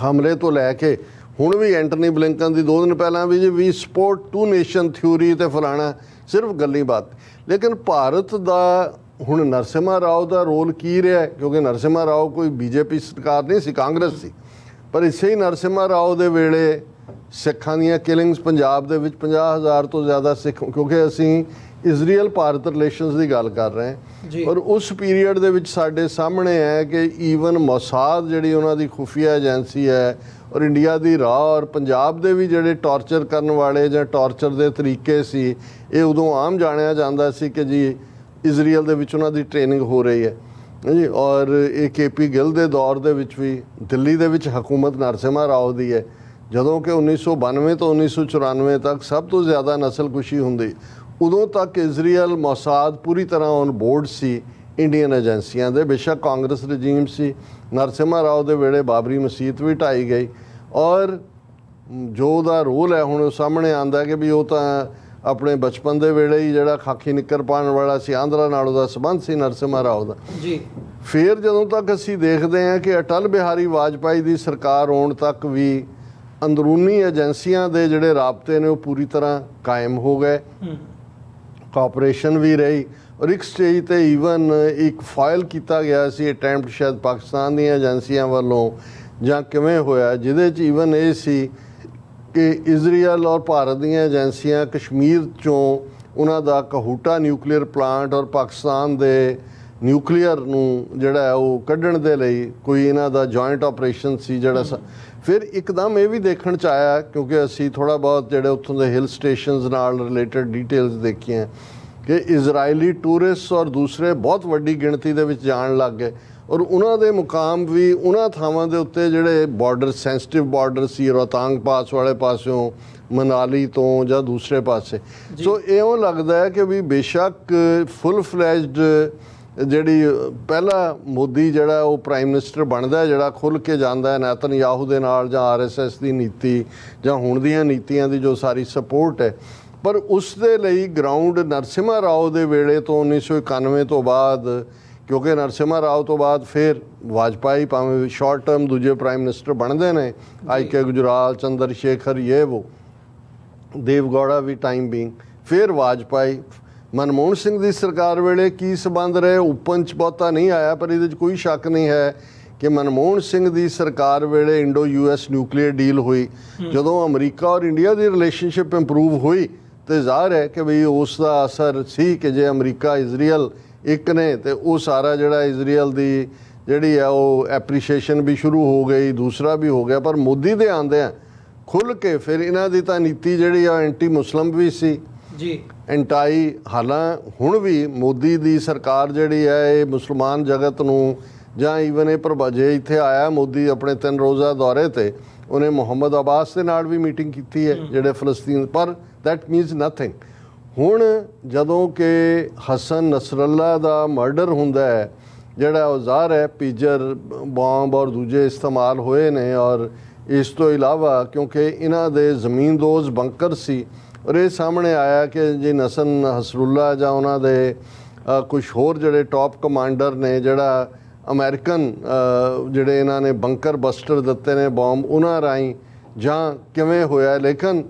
ਹਮਲੇ ਤੋਂ ਲੈ ਕੇ ਹੁਣ ਵੀ ਐਂਟਨੀ ਬਲਿੰਕਨ ਦੀ 2 ਦਿਨ ਪਹਿਲਾਂ ਵੀ ਜੀ ਵੀ ਸਪੋਰਟ 2 ਨੇਸ਼ਨ ਥਿਊਰੀ ਤੇ ਫਲਾਣਾ ਸਿਰਫ ਗੱਲੀ ਬਾਤ। ਲੇਕਿਨ ਭਾਰਤ ਦਾ ਹੁਣ ਨਰਸਿਮਹਾ ਰਾਓ ਦਾ ਰੋਲ ਕੀ ਰਿਹਾ, ਕਿਉਂਕਿ ਨਰਸਿਮਹਾ ਰਾਓ ਕੋਈ ਬੀਜੇਪੀ ਸਰਕਾਰ ਨਹੀਂ ਸੀ, ਕਾਂਗਰਸ ਸੀ, ਪਰ ਇਸੇ ਹੀ ਨਰਸਿਮਹਾ ਰਾਓ ਦੇ ਵੇਲੇ ਸਿੱਖਾਂ ਦੀਆਂ ਕਿਲਿੰਗਸ ਪੰਜਾਬ ਦੇ ਵਿੱਚ 50,000 ਤੋਂ ਜ਼ਿਆਦਾ ਸਿੱਖ, ਕਿਉਂਕਿ ਅਸੀਂ ਇਜ਼ਰਾਈਲ ਭਾਰਤ ਰਿਲੇਸ਼ਨਸ ਦੀ ਗੱਲ ਕਰ ਰਹੇ ਹਾਂ ਔਰ ਉਸ ਪੀਰੀਅਡ ਦੇ ਵਿੱਚ ਸਾਡੇ ਸਾਹਮਣੇ ਹੈ ਕਿ ਈਵਨ ਮੋਸਾਦ ਜਿਹੜੀ ਉਹਨਾਂ ਦੀ ਖੁਫੀਆ ਏਜੰਸੀ ਹੈ ਔਰ ਇੰਡੀਆ ਦੀ ਰਾਹ ਔਰ ਪੰਜਾਬ ਦੇ ਵੀ ਜਿਹੜੇ ਟਾਰਚਰ ਕਰਨ ਵਾਲੇ ਜਾਂ ਟਾਰਚਰ ਦੇ ਤਰੀਕੇ ਸੀ, ਇਹ ਉਦੋਂ ਆਮ ਜਾਣਿਆ ਜਾਂਦਾ ਸੀ ਕਿ ਜੀ ਇਜ਼ਰਾਈਲ ਦੇ ਵਿੱਚ ਉਹਨਾਂ ਦੀ ਟ੍ਰੇਨਿੰਗ ਹੋ ਰਹੀ ਹੈ ਜੀ। ਔਰ ਇਹ KP ਗਿੱਲ ਦੇ ਦੌਰ ਦੇ ਵਿੱਚ ਵੀ ਦਿੱਲੀ ਦੇ ਵਿੱਚ ਹਕੂਮਤ ਨਰਸਿਮਹਾ ਰਾਓ ਦੀ ਹੈ, ਜਦੋਂ ਕਿ 1992 ਤੋਂ 1994 ਤੱਕ ਸਭ ਤੋਂ ਜ਼ਿਆਦਾ ਨਸਲਕੁਸ਼ੀ ਹੁੰਦੀ, ਉਦੋਂ ਤੱਕ ਇਜ਼ਰਾਈਲ ਮੋਸਾਦ ਪੂਰੀ ਤਰ੍ਹਾਂ ਔਨ ਬੋਰਡ ਸੀ ਇੰਡੀਅਨ ਏਜੰਸੀਆਂ ਦੇ। ਬੇਸ਼ੱਕ ਕਾਂਗਰਸ ਰਜੀਮ ਸੀ, ਨਰਸਿਮਹਾ ਰਾਓ ਦੇ ਵੇਲੇ ਬਾਬਰੀ ਮਸਜਿਦ ਵੀ ਢਾਈ ਗਈ ਔਰ ਜੋ ਉਹਦਾ ਰੋਲ ਹੈ ਹੁਣ ਉਹ ਸਾਹਮਣੇ ਆਉਂਦਾ ਕਿ ਵੀ ਉਹ ਤਾਂ ਆਪਣੇ ਬਚਪਨ ਦੇ ਵੇਲੇ ਹੀ ਜਿਹੜਾ ਖਾਕੀ ਨਿੱਕਰ ਪਾਉਣ ਵਾਲਾ ਸੀ, ਆਂਧਰਾ ਨਾਲ ਉਹਦਾ ਸੰਬੰਧ ਸੀ ਨਰਸਿਮਹਾ ਰਾਓ ਦਾ ਜੀ। ਫਿਰ ਜਦੋਂ ਤੱਕ ਅਸੀਂ ਦੇਖਦੇ ਹਾਂ ਕਿ ਅਟਲ ਬਿਹਾਰੀ ਵਾਜਪਾਈ ਦੀ ਸਰਕਾਰ ਆਉਣ ਤੱਕ ਵੀ ਅੰਦਰੂਨੀ ਏਜੰਸੀਆਂ ਦੇ ਜਿਹੜੇ ਰਾਬਤੇ ਨੇ ਉਹ ਪੂਰੀ ਤਰ੍ਹਾਂ ਕਾਇਮ ਹੋ ਗਏ, ਕੋਆਪਰੇਸ਼ਨ ਵੀ ਰਹੀ ਔਰ ਇੱਕ ਸਟੇਜ ਤੇ ਈਵਨ ਇੱਕ ਫਾਈਲ ਕੀਤਾ ਗਿਆ ਸੀ ਅਟੈਂਪਟ ਸ਼ਾਇਦ ਪਾਕਿਸਤਾਨ ਦੀਆਂ ਏਜੰਸੀਆਂ ਵੱਲੋਂ ਜਾਂ ਕਿਵੇਂ ਹੋਇਆ, ਜਿਹਦੇ 'ਚ ਈਵਨ ਇਹ ਸੀ ਕਿ ਇਜ਼ਰਾਈਲ ਔਰ ਭਾਰਤ ਦੀਆਂ ਏਜੰਸੀਆਂ ਕਸ਼ਮੀਰ 'ਚੋਂ ਉਹਨਾਂ ਦਾ ਕਹੂਟਾ ਨਿਊਕਲੀਅਰ ਪਲਾਂਟ ਔਰ ਪਾਕਿਸਤਾਨ ਦੇ ਨਿਊਕਲੀਅਰ ਨੂੰ ਜਿਹੜਾ ਹੈ ਉਹ ਕੱਢਣ ਦੇ ਲਈ ਕੋਈ ਇਹਨਾਂ ਦਾ ਜੁਆਇੰਟ ਆਪਰੇਸ਼ਨ ਸੀ ਜਿਹੜਾ ਫਿਰ ਇੱਕਦਮ ਇਹ ਵੀ ਦੇਖਣ 'ਚ ਆਇਆ, ਕਿਉਂਕਿ ਅਸੀਂ ਥੋੜ੍ਹਾ ਬਹੁਤ ਜਿਹੜੇ ਉੱਥੋਂ ਦੇ ਹਿਲ ਸਟੇਸ਼ਨਸ ਨਾਲ ਰਿਲੇਟਡ ਡੀਟੇਲਸ ਦੇਖੀਆਂ ਕਿ ਇਜ਼ਰਾਈਲੀ ਟੂਰਿਸਟ ਔਰ ਦੂਸਰੇ ਬਹੁਤ ਵੱਡੀ ਗਿਣਤੀ ਦੇ ਵਿੱਚ ਜਾਣ ਲੱਗ ਗਏ ਔਰ ਉਹਨਾਂ ਦੇ ਮੁਕਾਮ ਵੀ ਉਹਨਾਂ ਥਾਵਾਂ ਦੇ ਉੱਤੇ ਜਿਹੜੇ ਬਾਰਡਰ ਸੈਂਸਿਟਿਵ ਬਾਰਡਰ ਸੀ ਰੋਹਤਾਂਗ ਪਾਸ ਵਾਲੇ ਪਾਸਿਓਂ ਮਨਾਲੀ ਤੋਂ ਜਾਂ ਦੂਸਰੇ ਪਾਸੇ। ਸੋ ਇਉਂ ਲੱਗਦਾ ਹੈ ਕਿ ਵੀ ਬੇਸ਼ੱਕ ਫੁੱਲ ਫਲੈਜਡ ਜਿਹੜੀ ਪਹਿਲਾ ਮੋਦੀ ਜਿਹੜਾ ਉਹ ਪ੍ਰਾਈਮ ਮਿਨਿਸਟਰ ਬਣਦਾ, ਜਿਹੜਾ ਖੁੱਲ੍ਹ ਕੇ ਜਾਂਦਾ ਹੈ ਨੇਤਨਯਾਹੂ ਦੇ ਨਾਲ ਜਾਂ RSS ਦੀ ਨੀਤੀ ਜਾਂ ਹੁਣ ਦੀਆਂ ਨੀਤੀਆਂ ਦੀ ਜੋ ਸਾਰੀ ਸਪੋਰਟ ਹੈ, ਪਰ ਉਸ ਦੇ ਲਈ ਗਰਾਊਂਡ ਨਰਸਿਮਹਾ ਰਾਓ ਦੇ ਵੇਲੇ ਤੋਂ 1991 ਤੋਂ ਬਾਅਦ, ਕਿਉਂਕਿ ਨਰਸਿਮਹਾ ਰਾਓ ਤੋਂ ਬਾਅਦ ਫਿਰ ਵਾਜਪਾਈ ਭਾਵੇਂ ਸ਼ਾਰਟ ਟਰਮ ਦੂਜੇ ਪ੍ਰਾਈਮ ਮਿਨਿਸਟਰ ਬਣਦੇ ਨੇ, IK ਗੁਜਰਾਲ, ਚੰਦਰ ਸ਼ੇਖਰ, ਇਹ ਵੋ ਦੇਵਗੌੜਾ ਵੀ ਟਾਈਮ ਬੀਂਗ, ਫਿਰ ਵਾਜਪਾਈ, ਮਨਮੋਹਨ ਸਿੰਘ ਦੀ ਸਰਕਾਰ ਵੇਲੇ ਕੀ ਸੰਬੰਧ ਰਹੇ ਓਪਨ 'ਚ ਬਹੁਤਾ ਨਹੀਂ ਆਇਆ, ਪਰ ਇਹਦੇ 'ਚ ਕੋਈ ਸ਼ੱਕ ਨਹੀਂ ਹੈ ਕਿ ਮਨਮੋਹਨ ਸਿੰਘ ਦੀ ਸਰਕਾਰ ਵੇਲੇ ਇੰਡੋ US ਨਿਊਕਲੀਅਰ ਡੀਲ ਹੋਈ, ਜਦੋਂ ਅਮਰੀਕਾ ਔਰ ਇੰਡੀਆ ਦੀ ਰਿਲੇਸ਼ਨਸ਼ਿਪ ਇੰਪਰੂਵ ਹੋਈ ਤੇ ਜ਼ਾਹਰ ਹੈ ਕਿ ਵੀ ਉਸ ਦਾ ਅਸਰ ਸੀ ਕਿ ਜੇ ਅਮਰੀਕਾ ਇਜ਼ਰਾਈਲ ਇੱਕ ਨੇ ਤੇ ਉਹ ਸਾਰਾ ਜਿਹੜਾ ਇਜ਼ਰਾਈਲ ਦੀ ਜਿਹੜੀ ਆ ਉਹ ਐਪਰੀਸ਼ੀਏਸ਼ਨ ਵੀ ਸ਼ੁਰੂ ਹੋ ਗਈ, ਦੂਸਰਾ ਵੀ ਹੋ ਗਿਆ। ਪਰ ਮੋਦੀ ਦੇ ਆਉਂਦਿਆਂ ਖੁੱਲ੍ਹ ਕੇ ਫਿਰ ਇਹਨਾਂ ਦੀ ਤਾਂ ਨੀਤੀ ਜਿਹੜੀ ਆ ਐਂਟੀ ਮੁਸਲਿਮ ਵੀ ਸੀ ਜੀ, ਐਂਟਾਈ, ਹਾਲਾਂ ਹੁਣ ਵੀ ਮੋਦੀ ਦੀ ਸਰਕਾਰ ਜਿਹੜੀ ਹੈ ਇਹ ਮੁਸਲਮਾਨ ਜਗਤ ਨੂੰ ਜਾਂ ਈਵਨ ਇਹ ਜੇ ਇੱਥੇ ਆਇਆ ਮੋਦੀ ਆਪਣੇ 3 ਰੋਜ਼ਾ ਦੌਰੇ ਤੇ, ਉਹਨੇ ਮੁਹੰਮਦ ਅਬਾਸ ਦੇ ਨਾਲ ਵੀ ਮੀਟਿੰਗ ਕੀਤੀ ਹੈ ਜਿਹੜੇ ਫਲਸਤੀਨ, ਪਰ ਦੈਟ ਮੀਨਸ ਨਥਿੰਗ। ਹੁਣ ਜਦੋਂ ਕਿ ਹਸਨ ਨਸਰੱਲਾ ਦਾ ਮਰਡਰ ਹੁੰਦਾ ਹੈ, ਜਿਹੜਾ ਉਹ ਜ਼ਾਹਰ ਹੈ ਪੀਜਰ ਬੰਬ ਔਰ ਦੂਜੇ ਇਸਤੇਮਾਲ ਹੋਏ ਨੇ ਔਰ ਇਸ ਤੋਂ ਇਲਾਵਾ ਕਿਉਂਕਿ ਇਹਨਾਂ ਦੇ ਜ਼ਮੀਨਦੋਜ਼ ਬੰਕਰ ਸੀ ਔਰ ਇਹ ਸਾਹਮਣੇ ਆਇਆ ਕਿ ਜੇ ਹਸਨ ਨਸਰੁੱਲਾ ਜਾਂ ਉਹਨਾਂ ਦੇ ਕੁਝ ਹੋਰ ਜਿਹੜੇ ਟੌਪ ਕਮਾਂਡਰ ਨੇ, ਜਿਹੜਾ ਅਮਰੀਕਨ ਜਿਹੜੇ ਇਹਨਾਂ ਨੇ ਬੰਕਰ ਬਸਟਰ ਦਿੱਤੇ ਨੇ ਬੰਬ, ਉਹਨਾਂ ਰਾਹੀਂ ਜਾਂ ਕਿਵੇਂ ਹੋਇਆ। ਲੇਕਿਨ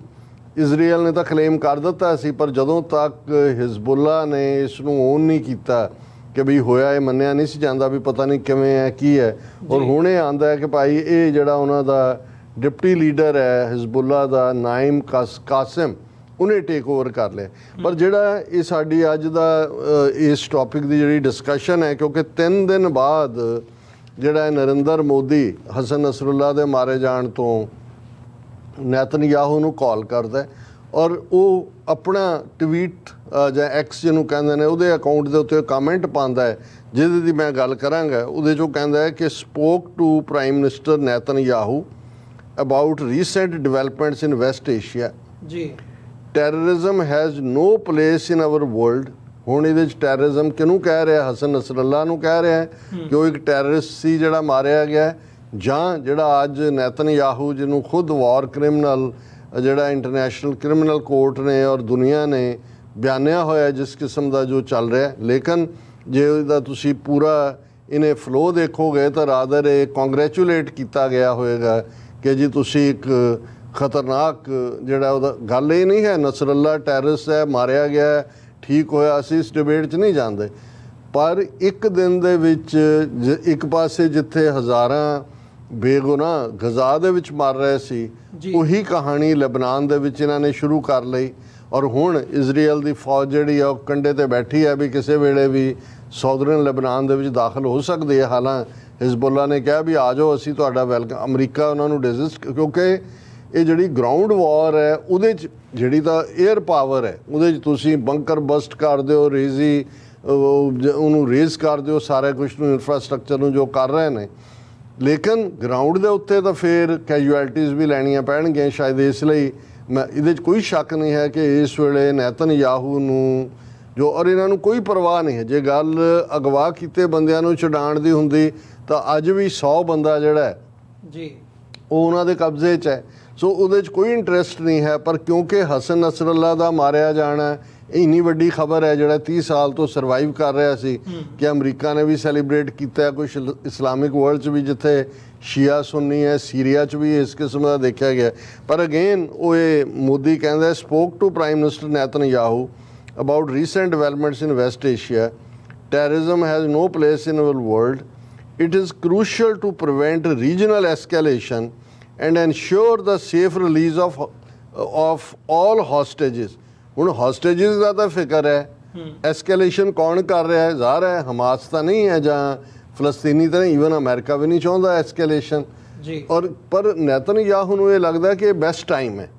ਇਜ਼ਰਾਈਲ ਨੇ ਤਾਂ ਕਲੇਮ ਕਰ ਦਿੱਤਾ ਸੀ, ਪਰ ਜਦੋਂ ਤੱਕ ਹਿਜ਼ਬੁੱਲਾ ਨੇ ਇਸ ਨੂੰ ਓਨ ਨਹੀਂ ਕੀਤਾ ਕਿ ਵੀ ਹੋਇਆ, ਇਹ ਮੰਨਿਆ ਨਹੀਂ ਸੀ ਜਾਂਦਾ ਵੀ ਪਤਾ ਨਹੀਂ ਕਿਵੇਂ ਹੈ ਕੀ ਹੈ। ਔਰ ਹੁਣ ਇਹ ਆਉਂਦਾ ਹੈ ਕਿ ਭਾਈ ਇਹ ਜਿਹੜਾ ਉਹਨਾਂ ਦਾ ਡਿਪਟੀ ਲੀਡਰ ਹੈ ਹਿਜ਼ਬੁੱਲਾ ਦਾ ਨਾਇਮ ਕਾਸਿਮ, ਉਹਨੇ ਟੇਕ ਓਵਰ ਕਰ ਲਿਆ। ਪਰ ਜਿਹੜਾ ਇਹ ਸਾਡੀ ਅੱਜ ਦਾ ਇਸ ਟੌਪਿਕ ਦੀ ਜਿਹੜੀ ਡਿਸਕਸ਼ਨ ਹੈ, ਕਿਉਂਕਿ 3 ਦਿਨ ਬਾਅਦ ਜਿਹੜਾ ਨਰਿੰਦਰ ਮੋਦੀ ਹਸਨ ਨਸਰੁੱਲਾ ਦੇ ਮਾਰੇ ਜਾਣ ਤੋਂ ਨੇਤਨਯਾਹੂ ਨੂੰ ਕਾਲ ਕਰਦਾ ਔਰ ਉਹ ਆਪਣਾ ਟਵੀਟ ਜਾਂ X ਜਿਹਨੂੰ ਕਹਿੰਦੇ ਨੇ ਉਹਦੇ ਅਕਾਊਂਟ ਦੇ ਉੱਤੇ ਕਮੈਂਟ ਪਾਉਂਦਾ ਹੈ, ਜਿਹਦੇ ਦੀ ਮੈਂ ਗੱਲ ਕਰਾਂਗਾ। ਉਹਦੇ 'ਚੋਂ ਕਹਿੰਦਾ ਹੈ ਕਿ spoke to prime minister Netanyahu about recent developments in West Asia ਜੀ, terrorism has no place in our world. ਹੁਣ ਇਹਦੇ 'ਚ ਟੈਰਰਿਜ਼ਮ ਕਿਹਨੂੰ ਕਹਿ ਰਿਹਾ? ਹਸਨ ਨਸਰੱਲਾ ਨੂੰ ਕਹਿ ਰਿਹਾ ਕਿ ਉਹ ਇੱਕ ਟੈਰਰਿਸਟ ਸੀ ਜਿਹੜਾ ਮਾਰਿਆ ਗਿਆ, ਜਾਂ ਜਿਹੜਾ ਅੱਜ ਨੈਤਨਯਾਹੂ ਜਿਹਨੂੰ ਖੁਦ ਵਾਰ ਕ੍ਰਿਮੀਨਲ ਜਿਹੜਾ ਇੰਟਰਨੈਸ਼ਨਲ ਕ੍ਰਿਮੀਨਲ ਕੋਰਟ ਨੇ ਔਰ ਦੁਨੀਆ ਨੇ ਬਿਆਨਿਆ ਹੋਇਆ ਜਿਸ ਕਿਸਮ ਦਾ ਜੋ ਚੱਲ ਰਿਹਾ, ਲੇਕਿਨ ਜੇ ਉਹਦਾ ਤੁਸੀਂ ਪੂਰਾ ਇਹਨੇ ਫਲੋ ਦੇਖੋਗੇ ਤਾਂ ਰਾਦਰ ਇਹ ਕੰਗ੍ਰੈਚੁਲੇਟ ਕੀਤਾ ਗਿਆ ਹੋਏਗਾ ਕਿ ਜੀ ਤੁਸੀਂ ਇੱਕ ਖਤਰਨਾਕ ਜਿਹੜਾ ਉਹਦਾ ਗੱਲ ਇਹ ਨਹੀਂ ਹੈ ਨਸਰੱਲਾ ਟੈਰਰਿਸਟ ਹੈ, ਮਾਰਿਆ ਗਿਆ, ਠੀਕ ਹੋਇਆ, ਅਸੀਂ ਇਸ ਡਿਬੇਟ 'ਚ ਨਹੀਂ ਜਾਂਦੇ। ਪਰ ਇੱਕ ਦਿਨ ਦੇ ਵਿੱਚ ਇੱਕ ਪਾਸੇ ਜਿੱਥੇ ਹਜ਼ਾਰਾਂ ਬੇਗੁਨਾਹ ਗਜ਼ਾ ਦੇ ਵਿੱਚ ਮਰ ਰਹੇ ਸੀ, ਉਹੀ ਕਹਾਣੀ ਲਬਨਾਨ ਦੇ ਵਿੱਚ ਇਹਨਾਂ ਨੇ ਸ਼ੁਰੂ ਕਰ ਲਈ। ਔਰ ਹੁਣ ਇਜ਼ਰਾਈਲ ਦੀ ਫੌਜ ਜਿਹੜੀ ਆ ਉਹ ਕੰਢੇ ਤੇ ਬੈਠੀ ਹੈ ਵੀ ਕਿਸੇ ਵੇਲੇ ਵੀ ਸਾਊਦਰਨ ਲਬਨਾਨ ਦੇ ਵਿੱਚ ਦਾਖਲ ਹੋ ਸਕਦੀ ਹੈ। ਹਾਲਾਂ ਹਿਜ਼ਬੁੱਲਾ ਨੇ ਕਿਹਾ ਵੀ ਆ ਜਾਓ, ਅਸੀਂ ਤੁਹਾਡਾ ਵੈਲਕਮ, ਅਮਰੀਕਾ ਉਹਨਾਂ ਨੂੰ ਡਿਜ਼ਿਸਟ, ਕਿਉਂਕਿ ਇਹ ਜਿਹੜੀ ਗਰਾਊਂਡ ਵਾਰ ਹੈ ਉਹਦੇ 'ਚ ਜਿਹੜੀ ਤਾਂ 에ਅਰ ਪਾਵਰ ਹੈ ਉਹਦੇ 'ਚ ਤੁਸੀਂ ਬੰਕਰ ਬਸਟ ਕਰ ਦਿਓ, ਰੇਜ਼ੀ ਉਹਨੂੰ ਰੇਜ਼ ਕਰ ਦਿਓ, ਸਾਰਾ ਕੁਛ ਨੂੰ ਇਨਫਰਾਸਟ੍ਰਕਚਰ ਨੂੰ ਜੋ ਕਰ ਰਹੇ ਨੇ, ਲੇਕਿਨ ਗਰਾਊਂਡ ਦੇ ਉੱਤੇ ਤਾਂ ਫਿਰ ਕੈਜੁਅਲਟੀਜ਼ ਵੀ ਲੈਣੀਆਂ ਪੈਣਗੀਆਂ ਸ਼ਾਇਦ। ਇਸ ਲਈ ਮੈਂ ਇਹਦੇ 'ਚ ਕੋਈ ਸ਼ੱਕ ਨਹੀਂ ਹੈ ਕਿ ਇਸ ਵੇਲੇ ਨੈਤਨਯਾਹੂ ਨੂੰ ਜੋ ਔਰ ਇਹਨਾਂ ਨੂੰ ਕੋਈ ਪਰਵਾਹ ਨਹੀਂ ਹੈ। ਜੇ ਗੱਲ ਅਗਵਾ ਕੀਤੇ ਬੰਦਿਆਂ ਨੂੰ ਛਡਾਉਣ ਦੀ ਹੁੰਦੀ ਤਾਂ ਅੱਜ ਵੀ 100 ਬੰਦਾ ਜਿਹੜਾ ਹੈ ਜੀ ਉਹ ਉਹਨਾਂ ਦੇ ਕਬਜ਼ੇ 'ਚ ਹੈ। ਸੋ ਉਹਦੇ 'ਚ ਕੋਈ ਇੰਟਰਸਟ ਨਹੀਂ ਹੈ। ਪਰ ਕਿਉਂਕਿ ਹਸਨ ਨਸਰੱਲਾ ਦਾ ਮਾਰਿਆ ਜਾਣਾ ਇੰਨੀ ਵੱਡੀ ਖਬਰ ਹੈ, ਜਿਹੜਾ 30 ਸਾਲ ਤੋਂ ਸਰਵਾਈਵ ਕਰ ਰਿਹਾ ਸੀ, ਕਿ ਅਮਰੀਕਾ ਨੇ ਵੀ ਸੈਲੀਬ੍ਰੇਟ ਕੀਤਾ, ਕੁਛ ਇਸਲਾਮਿਕ ਵਰਲਡ 'ਚ ਵੀ ਜਿੱਥੇ ਸ਼ੀਆ ਸੁੰਨੀ ਹੈ, ਸੀਰੀਆ 'ਚ ਵੀ ਇਸ ਕਿਸਮ ਦਾ ਦੇਖਿਆ ਗਿਆ। ਪਰ ਅਗੇਨ ਉਹ ਇਹ ਮੋਦੀ ਕਹਿੰਦਾ spoke to prime minister Netanyahu about recent developments in West Asia. Terrorism has no place in our world. It is crucial to prevent regional escalation and ensure the safe release of all hostages. ਹੁਣ hostages ਦਾ ਤਾਂ ਫਿਕਰ ਹੈ, escalation ਕੌਣ ਕਰ ਰਿਹਾ ਹੈ? ਜ਼ਾਹਰ ਹੈ ਹਮਾਸ ਤਾਂ ਨਹੀਂ ਹੈ ਜਾਂ ਫਲਸਤੀਨੀ ਤਾਂ ਨਹੀਂ, ਈਵਨ ਅਮਰੀਕਾ ਵੀ ਨਹੀਂ ਚਾਹੁੰਦਾ ਐਸਕੇਲੇਸ਼ਨ ਜੀ। ਔਰ ਪਰ ਨੈਤਨਯਾਹੂ ਨੂੰ ਇਹ ਲੱਗਦਾ ਕਿ ਇਹ ਬੈਸਟ ਟਾਈਮ ਹੈ,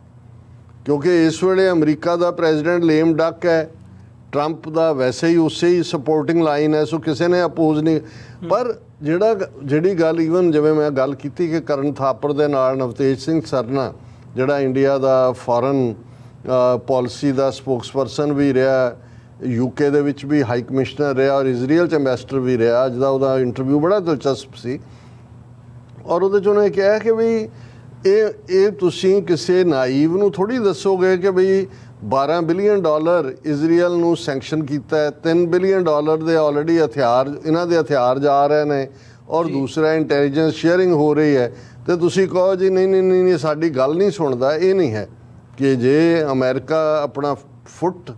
ਕਿਉਂਕਿ ਇਸ ਵੇਲੇ ਅਮਰੀਕਾ ਦਾ ਪ੍ਰੈਜ਼ੀਡੈਂਟ ਲੇਮ ਡੱਕ ਹੈ, ਟਰੰਪ ਦਾ ਵੈਸੇ ਹੀ ਉਸੇ ਹੀ ਸਪੋਰਟਿੰਗ ਲਾਈਨ ਹੈ, ਸੋ ਕਿਸੇ ਨੇ ਅਪੋਜ਼ ਨਹੀਂ। ਪਰ ਜਿਹੜੀ ਗੱਲ ਈਵਨ ਜਿਵੇਂ ਮੈਂ ਗੱਲ ਕੀਤੀ ਕਿ ਕਰਨ ਥਾਪਰ ਦੇ ਨਾਲ ਨਵਤੇਜ ਸਿੰਘ ਸਰਨਾ ਜਿਹੜਾ ਇੰਡੀਆ ਦਾ ਫੋਰਨ ਪਾਲਿਸੀ ਦਾ ਸਪੋਕਸਪਰਸਨ ਵੀ ਰਿਹਾ, ਯੂਕੇ ਦੇ ਵਿੱਚ ਵੀ ਹਾਈ ਕਮਿਸ਼ਨਰ ਰਿਹਾ ਔਰ ਇਜ਼ਰਾਈਲ 'ਚ ਐਂਬੈਸਡਰ ਵੀ ਰਿਹਾ, ਅੱਜ ਦਾ ਉਹਦਾ ਇੰਟਰਵਿਊ ਬੜਾ ਦਿਲਚਸਪ ਸੀ। ਔਰ ਉਹਦੇ 'ਚ ਉਹਨੇ ਕਿਹਾ ਕਿ ਵੀ ਇਹ ਤੁਸੀਂ ਕਿਸੇ ਨਾਈਵ ਨੂੰ ਥੋੜ੍ਹੀ ਦੱਸੋਗੇ ਕਿ ਬਈ $12 ਬਿਲੀਅਨ ਇਜ਼ਰਾਈਲ ਨੂੰ ਸੈਂਕਸ਼ਨ ਕੀਤਾ ਹੈ, $3 ਬਿਲੀਅਨ ਦੇ ਆਲਰੇਡੀ ਹਥਿਆਰ ਇਹਨਾਂ ਦੇ ਹਥਿਆਰ ਜਾ ਰਹੇ ਨੇ ਔਰ ਦੂਸਰਾ ਇੰਟੈਲੀਜੈਂਸ ਸ਼ੇਅਰਿੰਗ ਹੋ ਰਹੀ ਹੈ, ਤੇ ਤੁਸੀਂ ਕਹੋ ਜੀ ਨਹੀਂ ਸਾਡੀ ਗੱਲ ਨਹੀਂ ਸੁਣਦਾ। ਇਹ ਨਹੀਂ ਹੈ ਕਿ ਜੇ ਅਮਰੀਕਾ ਆਪਣਾ ਫੁੱਟ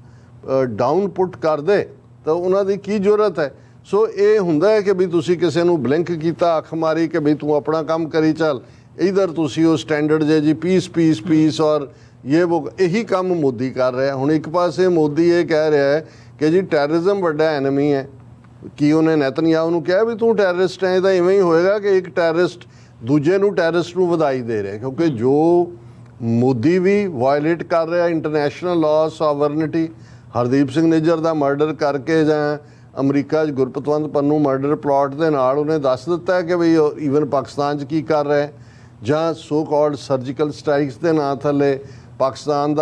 ਡਾਊਨ ਪੁੱਟ ਕਰ ਦੇ ਤਾਂ ਉਹਨਾਂ ਦੀ ਕੀ ਜ਼ਰੂਰਤ ਹੈ। ਸੋ ਇਹ ਹੁੰਦਾ ਹੈ ਕਿ ਵੀ ਤੁਸੀਂ ਕਿਸੇ ਨੂੰ ਬਲਿੰਕ ਕੀਤਾ, ਅੱਖ ਮਾਰੀ ਕਿ ਵੀ ਤੂੰ ਆਪਣਾ ਕੰਮ ਕਰੀ ਚੱਲ, ਇਧਰ ਤੁਸੀਂ ਉਹ ਸਟੈਂਡਰਡ ਜੇ ਜੀ ਪੀਸ ਔਰ ਇਹੀ ਕੰਮ ਮੋਦੀ ਕਰ ਰਿਹਾ। ਹੁਣ ਇੱਕ ਪਾਸੇ ਮੋਦੀ ਇਹ ਕਹਿ ਰਿਹਾ ਹੈ ਕਿ ਜੀ ਟੈਰਰਿਜ਼ਮ ਵੱਡਾ ਐਨਮੀ ਹੈ, ਕੀ ਉਹਨੇ ਨੈਤਨਯਾਹੂ ਨੂੰ ਕਿਹਾ ਵੀ ਤੂੰ ਟੈਰਰਿਸਟ ਹੈ? ਤਾਂ ਇਵੇਂ ਹੀ ਹੋਏਗਾ ਕਿ ਇੱਕ ਟੈਰਰਿਸਟ ਦੂਜੇ ਨੂੰ ਟੈਰਰਿਸਟ ਨੂੰ ਵਧਾਈ ਦੇ ਰਿਹਾ, ਕਿਉਂਕਿ ਜੋ ਮੋਦੀ ਵੀ ਵਾਇਲੇਟ ਕਰ ਰਿਹਾ international law, sovereignty. Hardeep Singh Nijjar ਦਾ ਮਰਡਰ ਕਰਕੇ ਜਾਂ ਅਮਰੀਕਾ 'ਚ ਗੁਰਪਤਵੰਤ ਪੰਨੂ ਮਰਡਰ ਪਲਾਟ ਦੇ ਨਾਲ ਉਹਨੇ ਦੱਸ ਦਿੱਤਾ ਕਿ ਵੀ ਈਵਨ ਪਾਕਿਸਤਾਨ 'ਚ ਕੀ ਕਰ ਰਿਹਾ, ਜਾਂ ਸੋ ਕਾਲਡ ਸਰਜੀਕਲ ਸਟ੍ਰਾਈਕਸ ਦੇ ਨਾਂ ਥੱਲੇ ਪਾਕਿਸਤਾਨ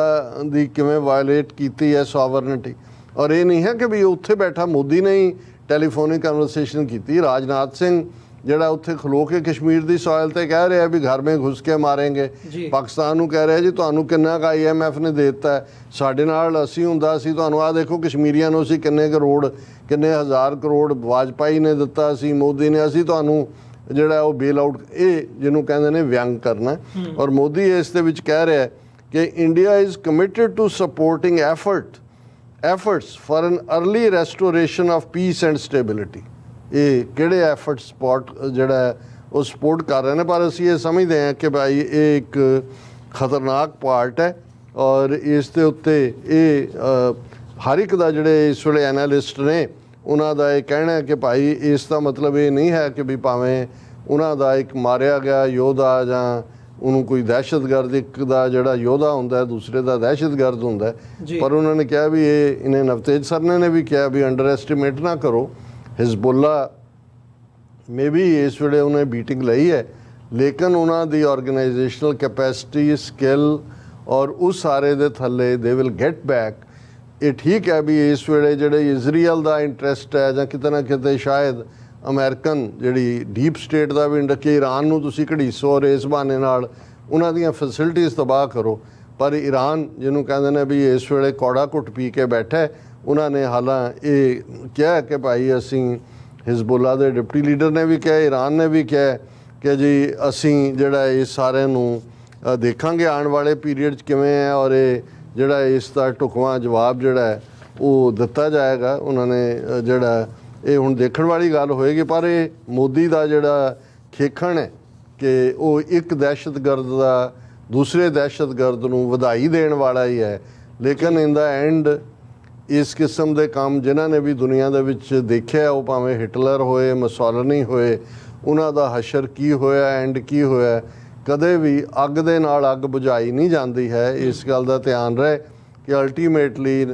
ਦੀ ਕਿਵੇਂ ਵਾਇਲੇਟ ਕੀਤੀ ਹੈ ਸੋਵਰਨਿਟੀ। ਔਰ ਇਹ ਨਹੀਂ ਹੈ ਕਿ ਵੀ ਉੱਥੇ ਬੈਠਾ ਮੋਦੀ ਨੇ ਹੀ ਟੈਲੀਫੋਨਿਕ ਕਨਵਰਸੇਸ਼ਨ ਕੀਤੀ। ਰਾਜਨਾਥ ਸਿੰਘ ਜਿਹੜਾ ਉੱਥੇ ਖਲੋ ਕੇ ਕਸ਼ਮੀਰ ਦੀ ਸੋਇਲ ਤੇ ਕਹਿ ਰਿਹਾ ਵੀ ਘਰ ਮੇਂ ਘੁਸ ਕੇ ਮਾਰੇਂਗੇ, ਪਾਕਿਸਤਾਨ ਨੂੰ ਕਹਿ ਰਿਹਾ ਜੀ ਤੁਹਾਨੂੰ ਕਿੰਨਾ ਕੁ IMF ਨੇ ਦੇ ਦਿੱਤਾ, ਸਾਡੇ ਨਾਲ ਅਸੀਂ ਹੁੰਦਾ ਸੀ ਤੁਹਾਨੂੰ ਆਹ ਦੇਖੋ ਕਸ਼ਮੀਰੀਆਂ ਨੂੰ ਅਸੀਂ ਕਿੰਨੇ ਹਜ਼ਾਰ ਕਰੋੜ ਵਾਜਪਾਈ ਨੇ ਦਿੱਤਾ ਸੀ, ਮੋਦੀ ਨੇ, ਅਸੀਂ ਤੁਹਾਨੂੰ ਜਿਹੜਾ ਉਹ ਬੇਲ ਆਊਟ, ਇਹ ਜਿਹਨੂੰ ਕਹਿੰਦੇ ਨੇ ਵਿਅੰਗ ਕਰਨਾ। ਔਰ ਮੋਦੀ ਇਸ ਦੇ ਵਿੱਚ ਕਹਿ ਰਿਹਾ ਕਿ India is committed to supporting efforts for an early restoration of peace and stability। ਇਹ ਕਿਹੜੇ ਐਫਰਟ ਜਿਹੜਾ ਉਹ ਸਪੋਰਟ ਕਰ ਰਹੇ ਨੇ, ਪਰ ਅਸੀਂ ਇਹ ਸਮਝਦੇ ਹਾਂ ਕਿ ਭਾਈ ਇਹ ਇੱਕ ਖਤਰਨਾਕ ਪਾਰਟ ਹੈ ਔਰ ਇਸ ਦੇ ਉੱਤੇ ਇਹ ਹਰ ਇੱਕ ਦਾ ਜਿਹੜੇ ਇਸ ਵੇਲੇ ਐਨਾਲਿਸਟ ਨੇ ਉਹਨਾਂ ਦਾ ਇਹ ਕਹਿਣਾ ਹੈ ਕਿ ਭਾਈ ਇਸ ਦਾ ਮਤਲਬ ਇਹ ਨਹੀਂ ਹੈ ਕਿ ਵੀ ਭਾਵੇਂ ਉਹਨਾਂ ਦਾ ਇੱਕ ਮਾਰਿਆ ਗਿਆ ਯੋਧਾ ਜਾਂ ਉਹਨੂੰ ਕੋਈ ਦਹਿਸ਼ਤਗਰਦ, ਇੱਕ ਦਾ ਜਿਹੜਾ ਯੋਧਾ ਹੁੰਦਾ ਦੂਸਰੇ ਦਾ ਦਹਿਸ਼ਤਗਰਦ ਹੁੰਦਾ, ਪਰ ਉਹਨਾਂ ਨੇ ਕਿਹਾ ਵੀ ਇਹਨੇ ਨਵਤੇਜ ਸਰਨੇ ਨੇ ਵੀ ਕਿਹਾ ਵੀ ਅੰਡਰ ਐਸਟੀਮੇਟ ਨਾ ਕਰੋ। ਹਿਜ਼ਬੁੱਲਾ ਮੇ ਵੀ ਇਸ ਵੇਲੇ ਉਹਨੇ ਬੀਟਿੰਗ ਲਈ ਹੈ, ਲੇਕਿਨ ਉਹਨਾਂ ਦੀ ਆਰਗੇਨਾਈਜੇਸ਼ਨਲ ਕੈਪੈਸਿਟੀ, ਸਕਿੱਲ ਔਰ ਉਸ ਸਾਰੇ ਦੇ ਥੱਲੇ ਦੇ ਵਿਲ ਗੈਟ ਬੈਕ। ਇਹ ਠੀਕ ਹੈ ਵੀ ਇਸ ਵੇਲੇ ਜਿਹੜੇ ਇਜ਼ਰਾਈਲ ਦਾ ਇੰਟਰਸਟ ਹੈ ਜਾਂ ਕਿਤੇ ਨਾ ਕਿਤੇ ਸ਼ਾਇਦ ਅਮਰੀਕਨ ਜਿਹੜੀ ਡੀਪ ਸਟੇਟ ਦਾ ਵੀ ਕਿ ਈਰਾਨ ਨੂੰ ਤੁਸੀਂ ਘੜੀਸੋ ਔਰ ਇਸ ਬਹਾਨੇ ਨਾਲ ਉਹਨਾਂ ਦੀਆਂ ਫੈਸਿਲਿਟੀਜ਼ ਤਬਾਹ ਕਰੋ। ਪਰ ਈਰਾਨ ਜਿਹਨੂੰ ਕਹਿੰਦੇ ਨੇ ਵੀ ਇਸ ਵੇਲੇ ਕੌੜਾ ਘੁੱਟ ਪੀ ਕੇ ਬੈਠਾ, ਉਹਨਾਂ ਨੇ ਹਾਲਾਂ ਇਹ ਕਿਹਾ ਕਿ ਭਾਈ ਅਸੀਂ ਹਿਜ਼ਬੁੱਲਾ ਦੇ ਡਿਪਟੀ ਲੀਡਰ ਨੇ ਵੀ ਕਿਹਾ, ਈਰਾਨ ਨੇ ਵੀ ਕਿਹਾ ਕਿ ਜੀ ਅਸੀਂ ਜਿਹੜਾ ਇਸ ਸਾਰਿਆਂ ਨੂੰ ਦੇਖਾਂਗੇ ਆਉਣ ਵਾਲੇ ਪੀਰੀਅਡ 'ਚ ਕਿਵੇਂ ਹੈ, ਔਰ ਇਹ ਜਿਹੜਾ ਇਸ ਦਾ ਢੁਕਵਾਂ ਜਵਾਬ ਜਿਹੜਾ ਹੈ ਉਹ ਦਿੱਤਾ ਜਾਏਗਾ। ਉਹਨਾਂ ਨੇ ਜਿਹੜਾ ਇਹ ਹੁਣ ਦੇਖਣ ਵਾਲੀ ਗੱਲ ਹੋਏਗੀ। ਪਰ ਇਹ ਮੋਦੀ ਦਾ ਜਿਹੜਾ ਖੇਖਣ ਹੈ ਕਿ ਉਹ ਇੱਕ ਦਹਿਸ਼ਤਗਰਦ ਦਾ ਦੂਸਰੇ ਦਹਿਸ਼ਤਗਰਦ ਨੂੰ ਵਧਾਈ ਦੇਣ ਵਾਲਾ ਹੀ ਹੈ, ਲੇਕਿਨ ਇਨ ਦਾ ਐਂਡ ਇਸ ਕਿਸਮ ਦੇ ਕੰਮ ਜਿਨ੍ਹਾਂ ਨੇ ਵੀ ਦੁਨੀਆ ਦੇ ਵਿੱਚ ਦੇਖਿਆ, ਉਹ ਭਾਵੇਂ ਹਿਟਲਰ ਹੋਏ, ਮਸੋਲਨੀ ਹੋਏ, ਉਹਨਾਂ ਦਾ ਹਸ਼ਰ ਕੀ ਹੋਇਆ, ਐਂਡ ਕੀ ਹੋਇਆ, ਕਦੇ ਵੀ ਅੱਗ ਦੇ ਨਾਲ ਅੱਗ ਬੁਝਾਈ ਨਹੀਂ ਜਾਂਦੀ ਹੈ। ਇਸ ਗੱਲ ਦਾ ਧਿਆਨ ਰਹੇ ਕਿ ਅਲਟੀਮੇਟਲੀ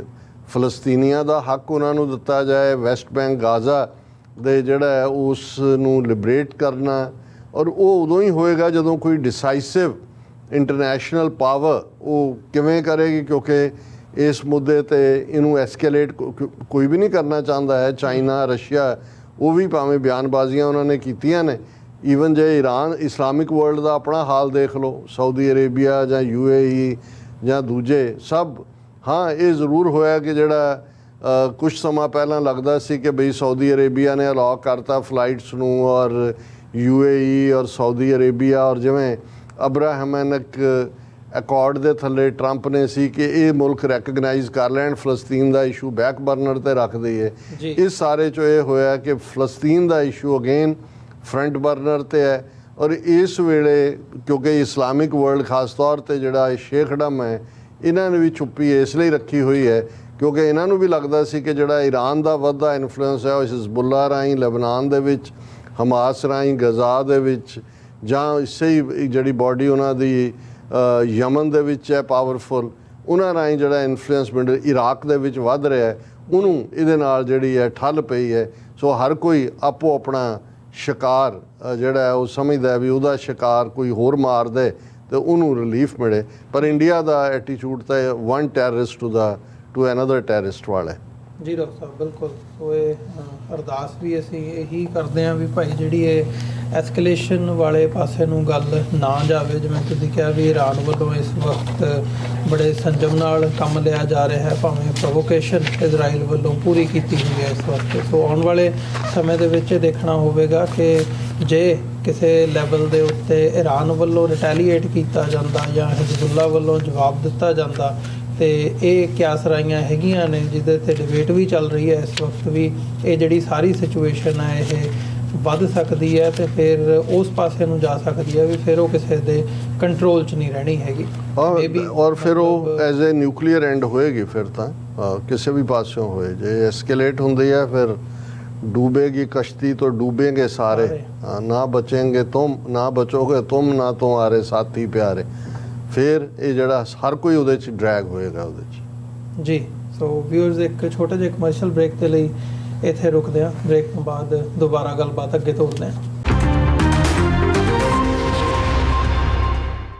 ਫਲਸਤੀਨੀਆਂ ਦਾ ਹੱਕ ਉਹਨਾਂ ਨੂੰ ਦਿੱਤਾ ਜਾਏ, ਵੈਸਟ ਬੈਂਕ ਗਾਜ਼ਾ ਦੇ ਜਿਹੜਾ ਹੈ ਉਸ ਨੂੰ ਲਿਬਰੇਟ ਕਰਨਾ, ਔਰ ਉਹ ਉਦੋਂ ਹੀ ਹੋਏਗਾ ਜਦੋਂ ਕੋਈ ਡਿਸਾਈਸਿਵ ਇੰਟਰਨੈਸ਼ਨਲ ਪਾਵਰ ਉਹ ਕਿਵੇਂ ਕਰੇਗੀ, ਕਿਉਂਕਿ ਇਸ ਮੁੱਦੇ ਤੇ ਇਹਨੂੰ ਐਸਕੇਲੇਟ ਕੋਈ ਵੀ ਨਹੀਂ ਕਰਨਾ ਚਾਹੁੰਦਾ ਹੈ। ਚਾਈਨਾ, ਰਸ਼ੀਆ, ਉਹ ਵੀ ਭਾਵੇਂ ਬਿਆਨਬਾਜ਼ੀਆਂ ਉਹਨਾਂ ਨੇ ਕੀਤੀਆਂ ਨੇ। ਈਵਨ ਜੇ ਈਰਾਨ, ਇਸਲਾਮਿਕ ਵਰਲਡ ਦਾ ਆਪਣਾ ਹਾਲ ਦੇਖ ਲਓ, ਸਾਊਦੀ ਅਰੇਬੀਆ ਜਾਂ UAE ਜਾਂ ਦੂਜੇ ਸਭ। ਹਾਂ, ਇਹ ਜ਼ਰੂਰ ਹੋਇਆ ਕਿ ਜਿਹੜਾ ਕੁਝ ਸਮਾਂ ਪਹਿਲਾਂ ਲੱਗਦਾ ਸੀ ਕਿ ਬਈ ਸਾਊਦੀ ਅਰੇਬੀਆ ਨੇ ਅਲਾਉ ਕਰਤਾ ਫਲਾਈਟਸ ਨੂੰ, ਔਰ UAE ਔਰ ਸਾਊਦੀ ਅਰੇਬੀਆ, ਔਰ ਜਿਵੇਂ ਅਬਰਾਹਮੈਨਿਕ ਅਕੋਰਡ ਦੇ ਥੱਲੇ ਟਰੰਪ ਨੇ ਸੀ ਕਿ ਇਹ ਮੁਲਕ ਰੈਕਗਨਾਈਜ਼ ਕਰ ਲੈਣ, ਫਲਸਤੀਨ ਦਾ ਇਸ਼ੂ ਬੈਕ ਬਰਨਰ 'ਤੇ ਰੱਖ ਦਈਏ। ਇਸ ਸਾਰੇ 'ਚੋਂ ਇਹ ਹੋਇਆ ਕਿ ਫਲਸਤੀਨ ਦਾ ਇਸ਼ੂ ਅਗੇਨ ਫਰੰਟ ਬਰਨਰ 'ਤੇ ਹੈ। ਔਰ ਇਸ ਵੇਲੇ ਕਿਉਂਕਿ ਇਸਲਾਮਿਕ ਵਰਲਡ ਖਾਸ ਤੌਰ 'ਤੇ ਜਿਹੜਾ ਸ਼ੇਖਡਮ ਹੈ, ਇਹਨਾਂ ਨੇ ਵੀ ਛੁਪੀ ਇਸ ਲਈ ਰੱਖੀ ਹੋਈ ਹੈ ਕਿਉਂਕਿ ਇਹਨਾਂ ਨੂੰ ਵੀ ਲੱਗਦਾ ਸੀ ਕਿ ਜਿਹੜਾ ਈਰਾਨ ਦਾ ਵੱਧਦਾ ਇਨਫਲੂਐਂਸ ਹੈ ਉਹ ਹਿਜ਼ਬੁੱਲਾ ਰਾਹੀਂ ਲਬਨਾਨ ਦੇ ਵਿੱਚ, ਹਮਾਸ ਰਾਹੀਂ ਗਜ਼ਾ ਦੇ ਵਿੱਚ, ਜਾਂ ਇਸੇ ਹੀ ਜਿਹੜੀ ਬਾਡੀ ਉਹਨਾਂ ਦੀ ਯਮਨ ਦੇ ਵਿੱਚ ਹੈ ਪਾਵਰਫੁਲ, ਉਹਨਾਂ ਰਾਹੀਂ ਜਿਹੜਾ ਇਨਫਲੂਐਂਸ ਮਿਡਲ ਇਰਾਕ ਦੇ ਵਿੱਚ ਵੱਧ ਰਿਹਾ ਹੈ, ਉਹਨੂੰ ਇਹਦੇ ਨਾਲ ਜਿਹੜੀ ਹੈ ਠੱਲ ਪਈ ਹੈ। ਸੋ ਹਰ ਕੋਈ ਆਪੋ ਆਪਣਾ ਸ਼ਿਕਾਰ ਜਿਹੜਾ ਹੈ ਉਹ ਸਮਝਦਾ ਹੈ ਵੀ ਉਹਦਾ ਸ਼ਿਕਾਰ ਕੋਈ ਹੋਰ ਮਾਰ ਦੇ ਤੇ ਉਹਨੂੰ ਰਿਲੀਫ ਮਿਲੇ। ਪਰ ਇੰਡੀਆ ਦਾ ਐਟੀਟਿਊਡ ਤਾਂ one terrorist to another terrorist ਵਾਲਾ ਹੈ। ਜੀ ਡਾਕਟਰ ਸਾਹਿਬ, ਬਿਲਕੁਲ। ਸੋ ਇਹ ਅਰਦਾਸ ਵੀ ਅਸੀਂ ਇਹੀ ਕਰਦੇ ਹਾਂ ਵੀ ਭਾਈ ਜਿਹੜੀ ਇਹ ਐਸਕੇਲੇਸ਼ਨ ਵਾਲੇ ਪਾਸੇ ਨੂੰ ਗੱਲ ਨਾ ਜਾਵੇ। ਜਿਵੇਂ ਤੁਸੀਂ ਕਿਹਾ ਵੀ ਈਰਾਨ ਵੱਲੋਂ ਇਸ ਵਕਤ ਬੜੇ ਸੰਜਮ ਨਾਲ ਕੰਮ ਲਿਆ ਜਾ ਰਿਹਾ ਹੈ, ਭਾਵੇਂ ਪ੍ਰੋਵੋਕੇਸ਼ਨ ਇਜ਼ਰਾਈਲ ਵੱਲੋਂ ਪੂਰੀ ਕੀਤੀ ਹੋਈ ਹੈ ਇਸ ਵਕਤ। ਸੋ ਆਉਣ ਵਾਲੇ ਸਮੇਂ ਦੇ ਵਿੱਚ ਦੇਖਣਾ ਹੋਵੇਗਾ ਕਿ ਜੇ ਕਿਸੇ ਲੈਵਲ ਦੇ ਉੱਤੇ ਈਰਾਨ ਵੱਲੋਂ ਰਿਟੈਲੀਏਟ ਕੀਤਾ ਜਾਂਦਾ ਜਾਂ ਹਿਜ਼ਬੁੱਲਾ ਵੱਲੋਂ ਜਵਾਬ ਦਿੱਤਾ ਜਾਂਦਾ, ਤੇ ਇਹ ਕਿਆ ਸਰਾਈਆਂ ਹੈਗੀਆਂ ਨੇ ਜਿਹਦੇ 'ਤੇ ਡਿਬੇਟ ਵੀ ਚੱਲ ਰਹੀ ਹੈ ਇਸ ਵਕਤ ਵੀ। ਇਹ ਜਿਹੜੀ ਸਾਰੀ ਸਿਚੁਏਸ਼ਨ ਹੈ ਇਹ ਵੱਧ ਸਕਦੀ ਹੈ ਤੇ ਫਿਰ ਉਸ ਪਾਸੇ ਨੂੰ ਜਾ ਸਕਦੀ ਹੈ ਵੀ ਫਿਰ ਉਹ ਕਿਸੇ ਦੇ ਕੰਟਰੋਲ 'ਚ ਨਹੀਂ ਰਹਿਣੀ ਹੈਗੀ। ਔਰ ਫਿਰ ਉਹ ਐਜ਼ ਏ ਨਿਊਕਲੀਅਰ ਐਂਡ ਹੋਏਗੀ ਫਿਰ ਤਾਂ ਕਿਸੇ ਵੀ ਪਾਸਿਓਂ ਹੋਏ। ਜੇ ਐਸਕੇਲੇਟ ਹੁੰਦੀ ਹੈ ਫਿਰ डूबेगी कश्ती तो डूबेंगे सारे, ना बचेंगे तुम, ना बचोगे तुम, ना तुम्हारे साथी प्यारे। फिर ये जड़ा हर कोई ਉਹਦੇ 'ਚ ਡਰੈਗ ਹੋਏਗਾ ਉਹਦੇ 'ਚ। ਜੀ, ਸੋ ਵਿਊਅਰਸ ਇੱਕ ਛੋਟਾ ਜਿਹਾ ਕਮਰਸ਼ੀਅਲ ਬ੍ਰੇਕ ਦੇ ਲਈ ਇੱਥੇ ਰੁਕਦੇ ਹਾਂ। ਬ੍ਰੇਕ ਤੋਂ ਬਾਅਦ ਦੁਬਾਰਾ ਗੱਲਬਾਤ ਅੱਗੇ ਤੋਰਦੇ ਹਾਂ।